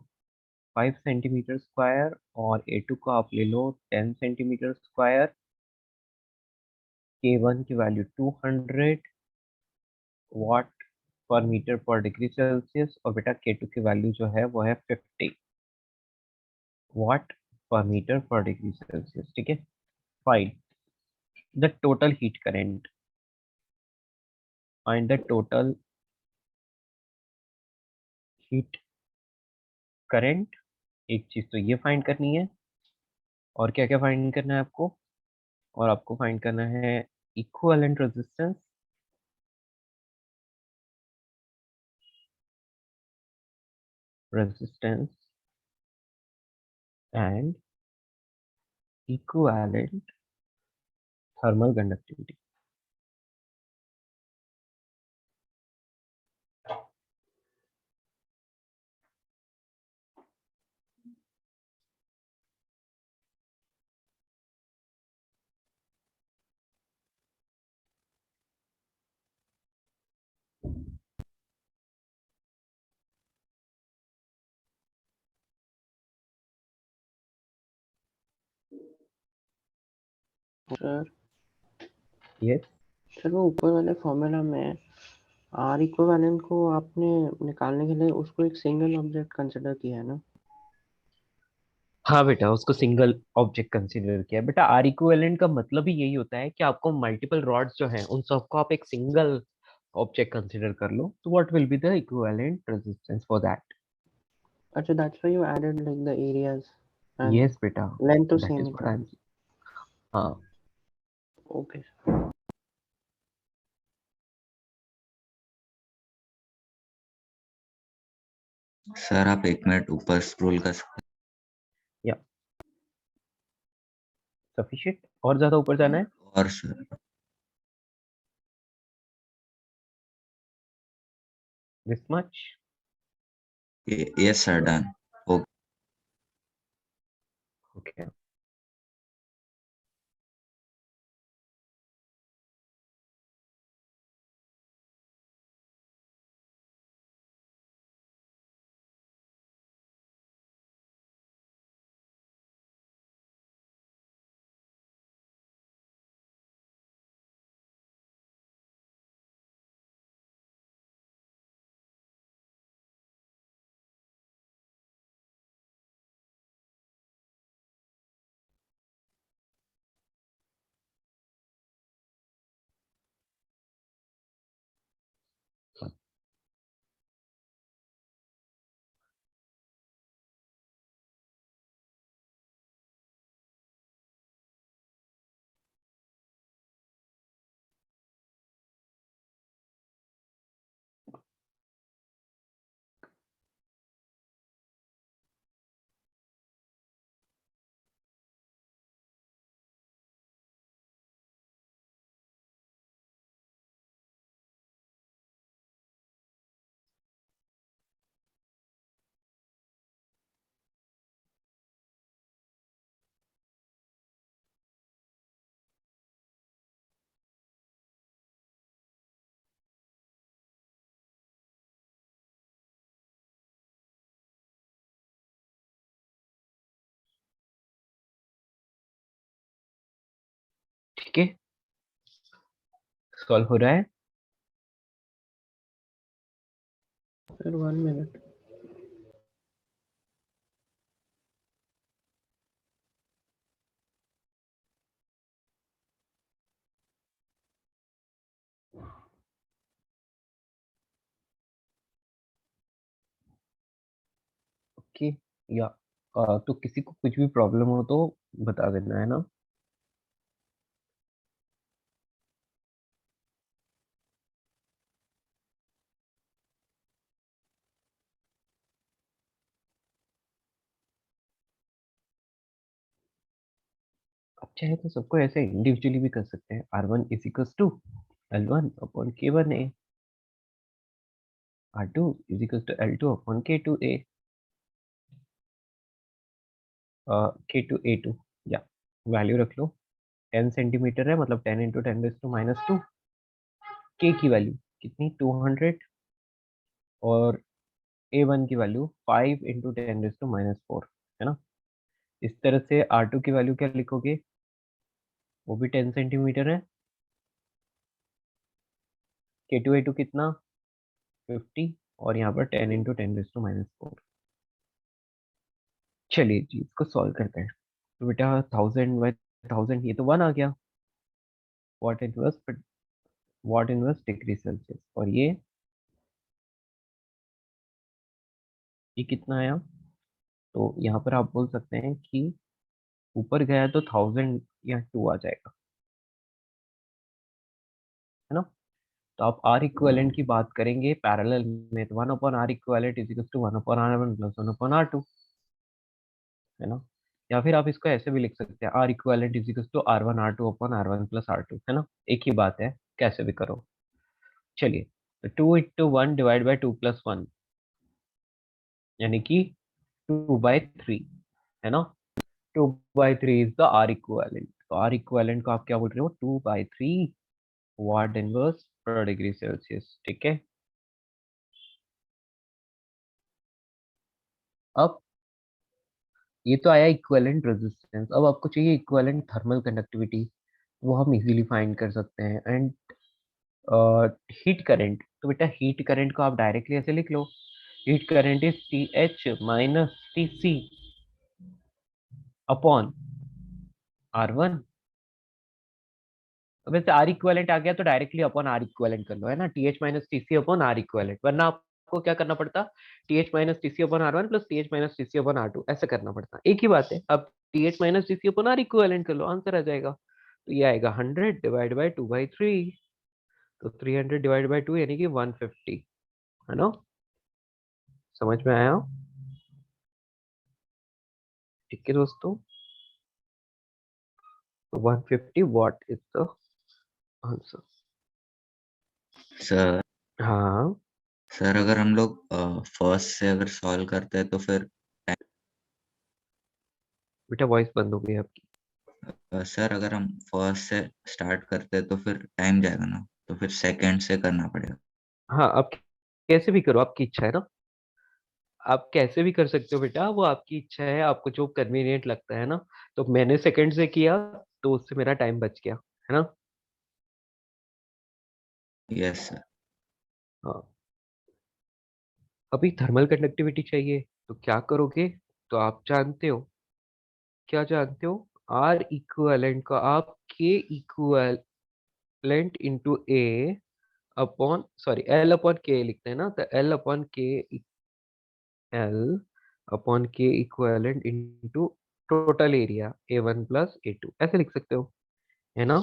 5 सेंटीमीटर स्क्वायर और A2 को आप ले लो 10 सेंटीमीटर स्क्वायर। K1 की वैल्यू 200 वाट पर मीटर पर डिग्री सेल्सियस, और बेटा K2 की वैल्यू जो है वो है 50 वाट पर मीटर पर डिग्री सेल्सियस। ठीक है, find the total heat current. Find the total heat current. एक चीज तो ये फाइंड करनी है, और क्या क्या फाइंड करना है आपको, और आपको फाइंड करना है equivalent resistance, resistance and equivalent thermal conductivity. Sir yes, sir वो ऊपर वाले फॉर्मूला में आर इक्विवेलेंट को आपने निकालने के लिए उसको एक सिंगल ऑब्जेक्ट कंसिडर किया है ना? हाँ बेटा, उसको सिंगल ऑब्जेक्ट कंसीडर किया। बेटा आर इक्विवेलेंट का मतलब ही यही होता है कि आपको मल्टीपल रॉड्स जो हैं उन सबको आप एक सिंगल ऑब्जेक्ट कंसीडर कर लो, तो what will be the equivalent resistance for that. अच्छा, that's why you added like the areas and yes बेटा, length तो दैट सेम इज ही व्हाट था। I am. हाँ, ओके। सर आप 1 मिनट ऊपर स्क्रॉल कर सकते या सफिशिएंट, और ज्यादा ऊपर जाना है? हैं? और sir this much? Yes sir, done. Okay. ठीक है, सॉल्व हो रहा है। Sir 1 minute. ओके, या तो किसी को कुछ भी प्रॉब्लम हो तो बता देना, है ना। अब चाहे तो सबको ऐसे इंडिविजुअली भी कर सकते हैं। R1 is equals to L1 upon K1A, R2 is equals to L2 upon K2A, K2A2, या वैल्यू रख लो। 10 सेंटीमीटर है, मतलब 10 इंटू 10⁻²। K की वैल्यू कितनी, 200, और A1 की वैल्यू 5 इंटू 10⁻⁴, है ना। इस तरह से R2 की वैल्यू क्या लिखोगे, वो भी 10 सेंटीमीटर है। K2A2 कितना, 50, और यहाँ पर 10 इंटू 10⁻⁴। चलिए जी, इसको सॉल्व करते हैं। तो बेटा 1000/1000, ये तो 1 आ गया। वॉट इनवर्स डिग्री सेल्सियस, और ये कितना आया। तो यहाँ पर आप बोल सकते हैं कि ऊपर गया तो 1000 या 2 आ जाएगा, है ना। तो आप आर इक्विवेलेंट की बात करेंगे पैरेलल में, तो 1/R equivalent is equal to 1/R1 plus 1/R2, है ना। या फिर आप इसको ऐसे भी लिख सकते हैं, R equivalent is equal to R1R2 upon R1 plus R2, है ना। एक ही बात है, कैसे भी करो। चलिए, तो 2 इंटू 1 डिवाइड बाई 2 प्लस 1, यानी कि 2/3, है ना। 2/3 इज द आर इक्विवेलेंट। तो आर इक्विवेलेंट को आप क्या बोल रहे हो, 2/3 वाट इनवर्स पर डिग्री सेल्सियस, ठीक है। अब ये तो आया इक्विवेलेंट रेजिस्टेंस। अब आपको चाहिए इक्विवेलेंट थर्मल कंडक्टिविटी, वो हम इजीली फाइंड कर सकते हैं। एंड हीट करंट, तो बेटा हीट करंट को आप डायरेक्टली ऐसे लिख लो, heat current is TH minus TC upon R1। अब वैसे आर इक्विवेलेंट आ गया तो डायरेक्टली अपॉन आर इक्विवेलेंट कर लो, है ना। TH minus TC upon R equivalent, वरना आपको क्या करना पड़ता, TH minus TC upon R1 plus TH minus TC upon R2, ऐसे करना पड़ता। एक ही बात है, अब TH minus TC upon R equivalent कर लो, आंसर आ जाएगा। तो ये आएगा 100 डिवाइड बाई 2/3, तो 300 डिवाइड बाई 2 यानी कि 150, है ना। समझ में आया, ठीक है दोस्तों। तो 150 what is the answer. Sir हाँ सर अगर हम लोग फर्स्ट से अगर सॉल्व करते हैं तो फिर बेटा वॉइस बंद हो गई आपकी। सर अगर हम फर्स्ट से स्टार्ट करते हैं तो फिर टाइम जाएगा ना, तो फिर सेकंड से करना पड़ेगा। हाँ, आप कैसे भी करो, आपकी इच्छा है ना। आप कैसे भी कर सकते हो बेटा, वो आपकी इच्छा है, आपको जो कन्वीनियंट लगता है ना। तो मैंने सेकंड से किया, तो उससे मेरा टाइम बच गया, है ना। Yes sir. हाँ, अभी थर्मल कंडक्टिविटी चाहिए, तो क्या करोगे, तो आप जानते हो, क्या जानते हो, आर इक्विवेलेंट का आप के इक्विवेलेंट इंटू ए अपॉन, सॉरी एल अपॉन के लिखते हैं ना, तो एल अपॉन के, एल अपॉन के equivalent into total area A1 plus A2, ऐसे लिख सकते हो, है ना।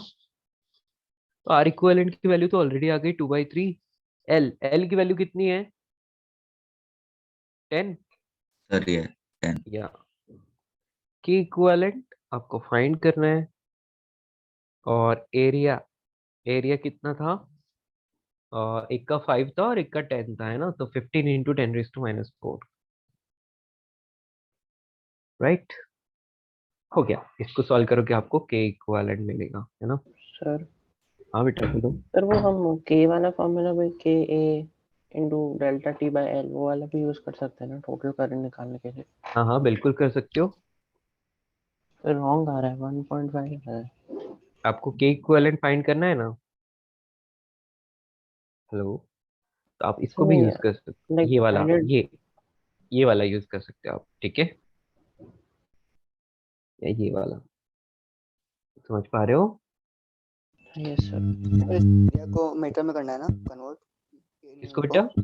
तो आर इक्विवेलेंट की वैल्यू तो ऑलरेडी आ गई 2/3। एल की वैल्यू कितनी है, 10, सर ये 10। या के इक्विवेलेंट आपको फाइंड करना है। और एरिया, एरिया कितना था, एक का 5 था और एक का 10 था, है ना। तो 15 इंटू 10⁻⁴, राइट। हो गया, इसको सॉल्व करोगे आपको के इक्विवेलेंट मिलेगा, है ना। सर हाँ बेटा बोलो। सर वो हम के वाला फॉर्मूला में k A into delta t by l, वो वाला भी यूज कर सकते हैं ना टोटल करंट निकालने के लिए। हाँ हाँ बिल्कुल कर सकते हो। सर रॉन्ग आ रहा है, 1.5 आ रहा है। आपको के इक्विवेलेंट फाइंड करना है ना? हेलो, तो आप इसको भी यूज कर सकते हो, लाइक ये वाला, स्टैंडर्ड। ये वाला यूज कर सकते हो आप, ठीक है? या ये वाला, समझ पा रहे हो? Yes sir. एरिया को मीटर में करना है ना कन्वर्ट किसको यूनिट बेटा?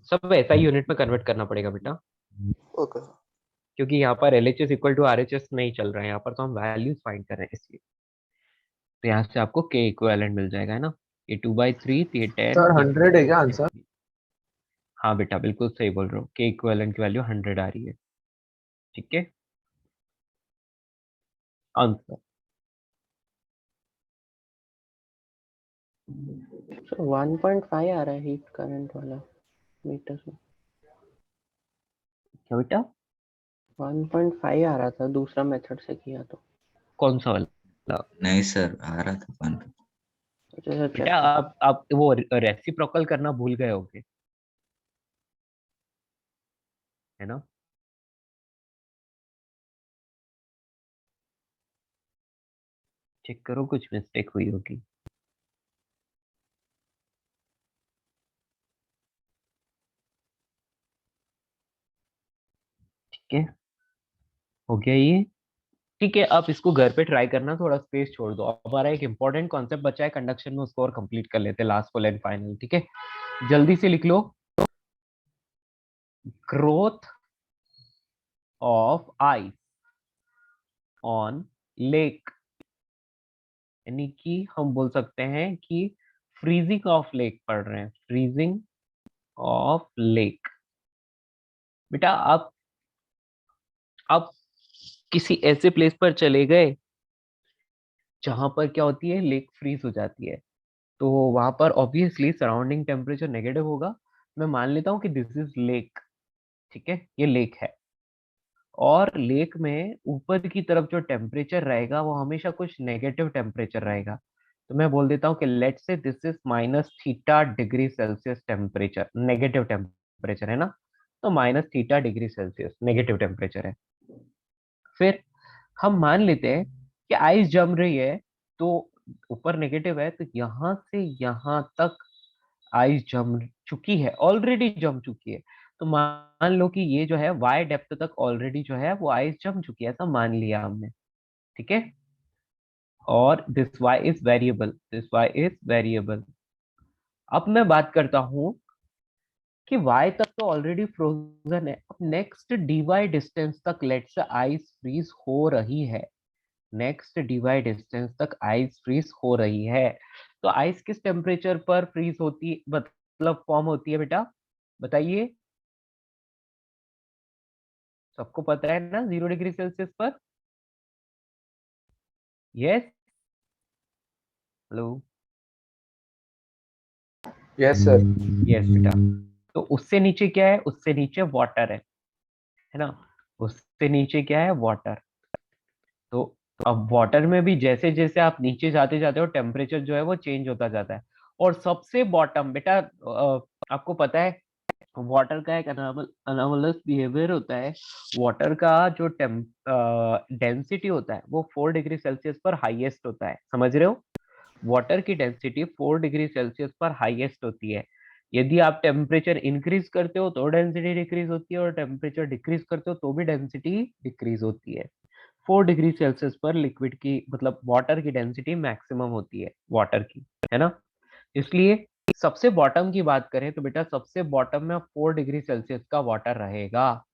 सब ऐसा यूनिट में कन्वर्ट करना पड़ेगा बेटा, को। ओके क्योंकि यहाँ पर LHS इक्वल टू RHS नहीं चल रहा है, यहाँ पर तो हम वैल्यूज फाइंड कर रहे हैं इसलिए। तो यहाँ से आपको के इक्विवेलेंट मिल जाएगा, है ना? ये 2/3, ये 10, सर ये 100 है क्या आंसर? 50। हाँ बेटा, बिल्कुल सही बोल रहे हो, के इक्विवेलेंट की वैल्यू 100 आ रही है, ठीक है? आंसर सर 1.5 आ रहा है हीट करंट वाला मीटर में। क्या बेटा? 1.5 आ रहा था दूसरा मेथड से किया तो। कौन सा वाला? नहीं सर, आ रहा था 1. अच्छा सर चेक बेटा आप वो रेसिप्रोकल करना भूल गए होगे, है ना? चेक करो, कुछ मिस्टेक हुई होगी। ठीक है, हो गया ये? ठीक है, आप इसको घर पे ट्राई करना, थोड़ा स्पेस छोड़ दो। अब हमारा एक इंपॉर्टेंट कॉन्सेप्ट बचा है कंडक्शन में, उसको और कंप्लीट कर लेते हैं, लास्ट फुल एंड फाइनल, ठीक है? जल्दी से लिख लो, growth of ice on lake, यानी कि हम बोल सकते हैं कि फ्रीजिंग ऑफ लेक पढ़ रहे हैं, फ्रीजिंग ऑफ लेक। बेटा आप किसी ऐसे प्लेस पर चले गए जहां पर क्या होती है, लेक फ्रीज हो जाती है, तो वहां पर ऑब्वियसली सराउंडिंग टेम्परेचर नेगेटिव होगा। मैं मान लेता हूँ कि दिस इज लेक, ठीक है? ये लेक है, और लेक में ऊपर की तरफ जो टेम्परेचर रहेगा वो हमेशा कुछ नेगेटिव टेम्परेचर रहेगा। तो मैं बोल देता हूँ कि लेट से this is -θ°C temperature, negative temperature है ना? तो -θ°C नेगेटिव टेम्परेचर है। फिर हम मान लेते हैं कि आइस जम रही है, तो ऊपर नेगेटिव है, तो यहाँ से यहाँ तक आइस जम चुकी है, ऑलरेडी जम चुकी है। तो मान लो कि ये जो है y डेप्थ तक ऑलरेडी जो है वो आइस जम चुकी है, ऐसा मान लिया हमने, ठीक है? और this y is variable, this y is variable. अब मैं बात करता हूं कि y तक तो ऑलरेडी फ्रोजन है, अब नेक्स्ट dy डिस्टेंस तक लेट से आइस फ्रीज हो रही है, नेक्स्ट dy डिस्टेंस तक आइस फ्रीज हो रही है। तो आइस किस टेम्परेचर पर फ्रीज होती, मतलब फॉर्म होती है बेटा, बताइए? सबको पता है ना, 0 डिग्री सेल्सियस पर? Yes, hello, yes sir. Yes बेटा। तो उससे नीचे क्या है? उससे नीचे वाटर है ना? उससे नीचे क्या है? वाटर। तो अब वाटर में भी जैसे जैसे आप नीचे जाते जाते हो, टेम्परेचर जो है वो चेंज होता जाता है। और सबसे बॉटम बेटा, आपको पता है वाटर का एक अनोमलस बिहेवियर होता है। वाटर का जो डेंसिटी होता है वो 4 डिग्री सेल्सियस पर हाईएस्ट होता है, समझ रहे हो? वाटर की डेंसिटी 4 डिग्री सेल्सियस पर हाईएस्ट होती है। यदि आप टेम्परेचर इंक्रीज करते हो तो डेंसिटी डिक्रीज होती है, और टेम्परेचर डिक्रीज करते हो तो भी डेंसिटी डिक्रीज होती है। 4 डिग्री सेल्सियस पर लिक्विड की, मतलब वाटर की डेंसिटी मैक्सिमम होती है वाटर की, है ना? इसलिए सबसे बॉटम की बात करें तो बेटा सबसे बॉटम में 4 डिग्री सेल्सियस का वाटर रहेगा,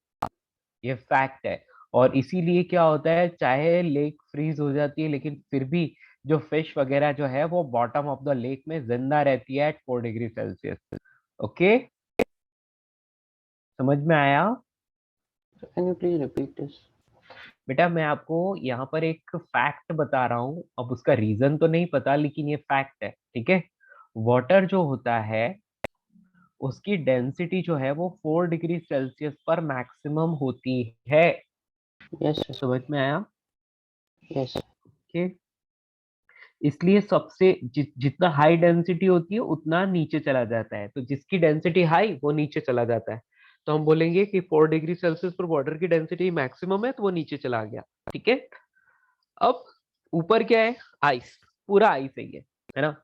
ये फैक्ट है। और इसीलिए क्या होता है, चाहे लेक फ्रीज हो जाती है लेकिन फिर भी जो फिश वगैरह जो है वो बॉटम ऑफ द लेक में जिंदा रहती है एट 4 डिग्री सेल्सियस। ओके, समझ में आया? Can you please repeat this? बेटा मैं आपको यहाँ पर एक फैक्ट बता रहा हूँ, अब उसका रीजन तो नहीं पता लेकिन ये फैक्ट है, ठीक है? वाटर जो होता है उसकी डेंसिटी जो है वो 4 डिग्री सेल्सियस पर मैक्सिमम होती है, यस सर। समझ में आया? यस। ओके, इसलिए सबसे जितना हाई डेंसिटी होती है उतना नीचे चला जाता है, तो जिसकी डेंसिटी हाई वो नीचे चला जाता है। तो हम बोलेंगे कि 4 डिग्री सेल्सियस पर वाटर की डेंसिटी मैक्सिमम है, तो वो नीचे चला गया, ठीक है? अब ऊपर क्या है? आइस, पूरा आइस है ना,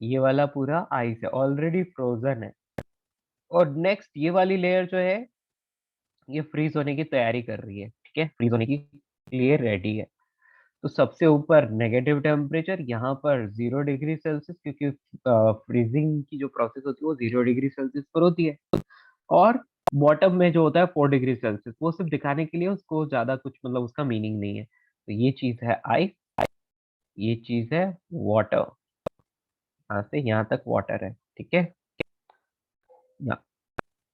ये वाला पूरा आइस है, ऑलरेडी फ्रोजन है। और नेक्स्ट ये वाली लेयर जो है ये फ्रीज होने की तैयारी कर रही है, ठीक है, फ्रीज होने के लिए रेडी है। तो सबसे ऊपर नेगेटिव टेम्परेचर, यहाँ पर 0 डिग्री सेल्सियस, क्योंकि फ्रीजिंग की जो प्रोसेस होती है वो 0 डिग्री सेल्सियस पर होती है। और बॉटम में जो होता है 4 डिग्री सेल्सियस, वो सिर्फ दिखाने के लिए, उसको ज्यादा कुछ मतलब उसका मीनिंग नहीं है। तो ये चीज है आइस, ये चीज है वाटर, यहाँ से यहाँ तक वाटर है, ठीक है। या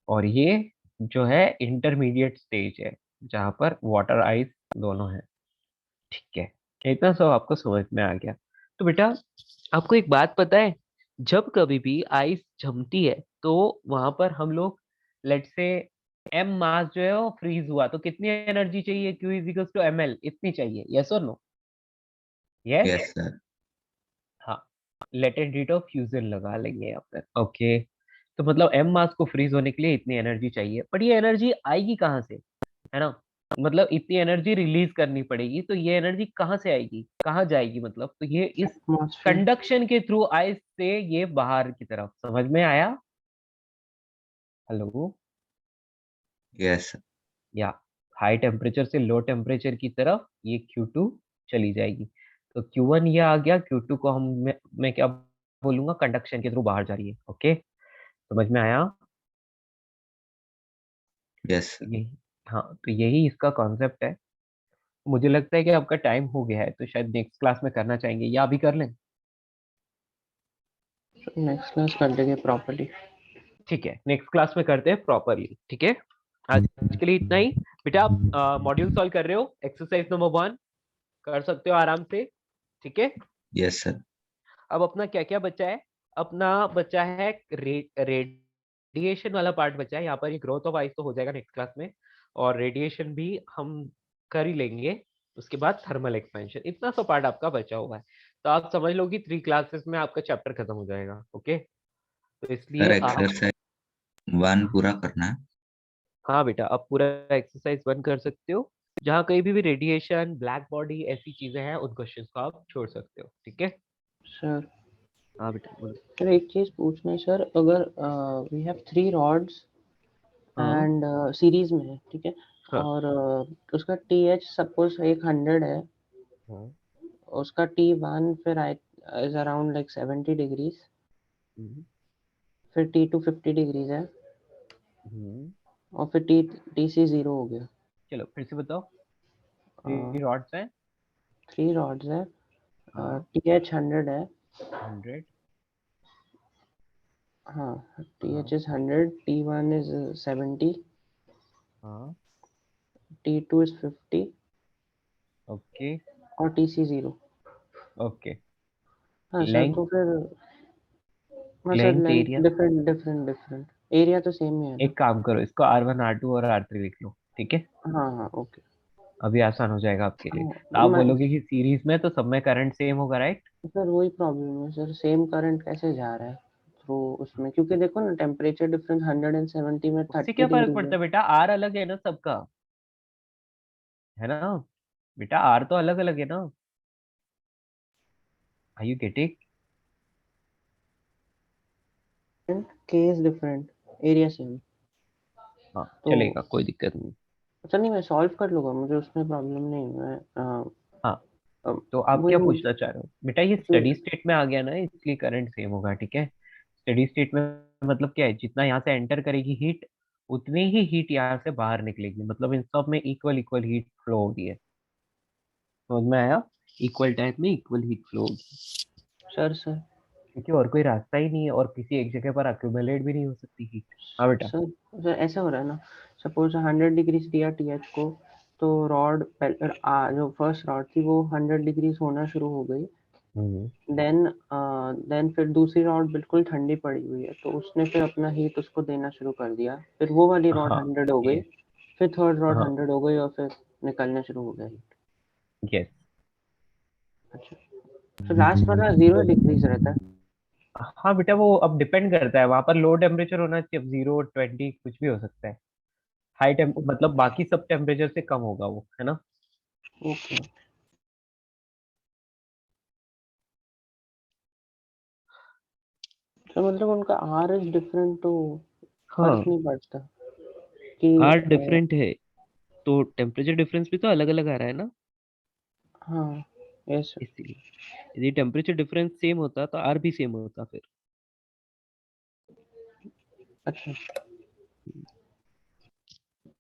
और ये जो है इंटरमीडिएट स्टेज है जहाँ पर वाटर आइस दोनों है, ठीक है। इतना सब आपको समझ में आ गया। तो बेटा आपको एक बात पता है, जब कभी भी आइस जमती है तो वहां पर हम लोग लेट से एम मास जो है वो फ्रीज हुआ तो कितनी एनर्जी चाहिए, Q is equal to ml, इतनी चाहिए, यस और नो? यस। Yes sir. हाँ, लेटेंट हीट ऑफ फ्यूजन लगा लेंगे यहाँ पर, ओके। तो मतलब एम मास को फ्रीज होने के लिए इतनी एनर्जी चाहिए, बट ये एनर्जी आएगी कहाँ से, है ना? मतलब इतनी एनर्जी रिलीज करनी पड़ेगी, तो ये एनर्जी कहाँ से आएगी, कहाँ जाएगी, मतलब तो ये इस एटमॉस्फेयर। कंडक्शन के थ्रू आइस से ये बाहर की तरफ, समझ में आया? हेलो? Yes sir. या हाई टेम्परेचर से लो टेम्परेचर की तरफ ये Q2 चली जाएगी। तो Q1 ये आ गया, Q2 को मैं क्या बोलूंगा, कंडक्शन के थ्रू बाहर जा रही है, ओके, समझ में आया? Yes sir. ये हाँ, तो यही इसका कॉन्सेप्ट है। मुझे लगता है कि आपका टाइम हो गया है, तो शायद नेक्स्ट क्लास में करना चाहेंगे, या अभी कर लें? नेक्स्ट क्लास कर देंगे प्रॉपर्ली। ठीक है, नेक्स्ट क्लास में करते हैं प्रॉपरली, ठीक है। आज के लिए इतना ही। बेटा आप मॉड्यूल सॉल्व कर रहे हो, एक्सरसाइज नंबर 1 कर सकते हो आराम से, ठीक है। Yes sir. अब अपना क्या क्या बचा है, अपना बचा है रेडिएशन वाला पार्ट बचा है। यहाँ पर ये ग्रोथ ऑफ आइस तो हो जाएगा नेक्स्ट क्लास में, और रेडिएशन भी हम कर ही लेंगे। उसके बाद थर्मल एक्सपेंशन, इतना सा पार्ट आपका बचा हुआ है। तो आप समझ लो कि 3 क्लासेस में आपका चैप्टर खत्म हो जाएगा, ओके। तो इसलिए सर आप, एक्सरसाइज 1 पूरा करना है। हाँ बेटा, आप पूरा एक्सरसाइज 1 कर सकते हो। जहाँ कहीं भी रेडिएशन, ब्लैक बॉडी, ऐसी चीजें हैं, उन क्वेश्चंस को आप छोड़ सकते हो, ठीक है। सर हाँ बेटा बोलो। सर एक चीज पूछना है सर, अगर वी हैव 3 रॉड्स हाँ एंड सीरीज में है, ठीक है, हाँ और उसका TH सपोज 100 है, हाँ उसका T1 फिर इज अराउंड लाइक 70 डिग्रीज, हम्म, फिर T2 50 डिग्रीज है, हम्म। और फिर TC 0 हो गया। चलो फिर से बताओ, 3 रॉड्स हैं। 3 रॉड्स है, हाँ, TH 100 है, 100। हाँ, TH हाँ is 100, T1 is 70, हाँ, T2 is 50 ओके और TC 0। ओके। हाँ सर, लेंथ, तो फिर हाँ sir, length, length area. Different different different, area तो सेम ही है ना। एक काम करो, इसको R1 R2 और R3 लिख लो, ठीक है। हाँ हाँ ओके। अभी आसान हो जाएगा आपके लिए। तो हाँ आप मैं बोलोगे कि सीरीज में तो सब में करंट सेम होगा, राइट? सर वही प्रॉब्लम है सर, सेम करंट कैसे जा रहा है थ्रू उसमें, क्योंकि देखो ना टेम्परेचर डिफरेंस 170 में उससे 30 क्या फर्क डिग्री पड़ता है। है बेटा, आर अलग है ना सबका, है ना बेटा, आर तो अलग अलग है ना। Are you getting? K is different, area same. हाँ तो चलेगा, कोई दिक्कत नहीं। अच्छा नहीं, मैं सॉल्व कर लूँगा, मुझे उसमें प्रॉब्लम नहीं है। मैं हाँ, तो आप वही क्या मुझे पूछना चाह रहे हो बेटा, ये स्टडी स्टेट में आ गया ना, इसलिए करंट सेम होगा, ठीक है। स्टडी स्टेट में मतलब क्या है, जितना यहाँ से एंटर करेगी हीट, उतनी ही हीट यहाँ से बाहर निकलेगी, मतलब इन सब में इक्वल इक्वल हीट फ्लो होगी है, समझ में आया? इक्वल टाइम में इक्वल हीट फ्लो होगी, सर क्योंकि और कोई रास्ता ही नहीं है, और किसी एक जगह पर अक्यूमुलेट भी नहीं हो सकती हीट। हाँ बेटा। सर सर ऐसा हो रहा है ना, सपोज 100 डिग्रीज दिया TH को, तो रॉड जो फर्स्ट रॉड थी वो 100 डिग्रीज होना शुरू हो गई। हम्म, देन फिर दूसरी रॉड बिल्कुल ठंडी पड़ी हुई है, तो उसने फिर अपना हीट उसको देना शुरू कर दिया, फिर वो वाली रॉड हाँ 100 हो गई, यस, फिर थर्ड रॉड हाँ 100 हो गई, और फिर निकलना शुरू हो गया हीट। यस। अच्छा, तो लास्ट वाला 0 डिग्रीज रहता है। हाँ बेटा, वो अब डिपेंड करता है, वहां पर लो टेम्परेचर होना चाहिए, 0 20 कुछ भी हो सकता है। हाई टेम्प मतलब बाकी सब टेम्परेचर से कम होगा वो, है ना। ओके। तो मतलब उनका आर इज डिफरेंट, तो हाँ फर्क नहीं पड़ता कि आर डिफरेंट है तो टेम्परेचर डिफरेंस भी तो अलग अलग आ रहा है ना, हाँ यस इसीलिए यदि टेम्परेचर डिफरेंस सेम होता तो आर भी सेम होता फिर। अच्छा,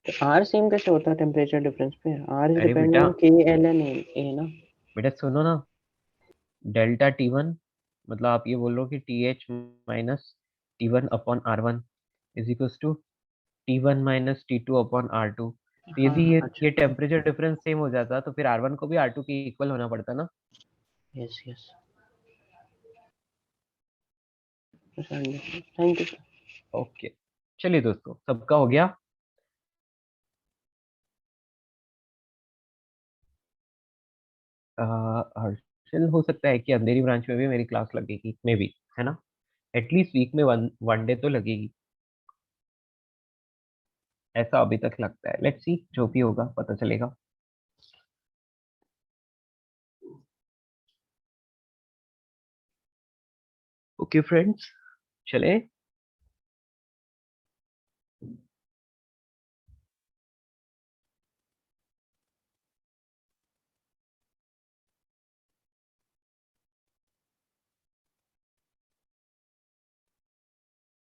तो आर सेम कैसे होता है टेम्परेचर डिफरेंस पे? आर इज अरे डिपेंडिंग बेटा, ऑन के एल एंड ए ना। बेटा सुनो ना, डेल्टा T1 मतलब आप ये बोल लो कि TH minus T1 upon R1 is equals to T1 minus T2 upon R2। तो हाँ यदि हाँ, ये अच्छा ये टेम्परेचर डिफरेंस सेम हो जाता तो फिर R1 को भी R2 के इक्वल होना पड़ता ना। Yes yes, thank you. Okay चलिए दोस्तों, सबका हो गया। हर्षल हो सकता है कि अंधेरी ब्रांच में भी मेरी क्लास लगेगी मे बी, है ना, एटलीस्ट वीक में वन वन डे तो लगेगी, ऐसा अभी तक लगता है। लेट्स सी, जो भी होगा पता चलेगा। ओके फ्रेंड्स, चले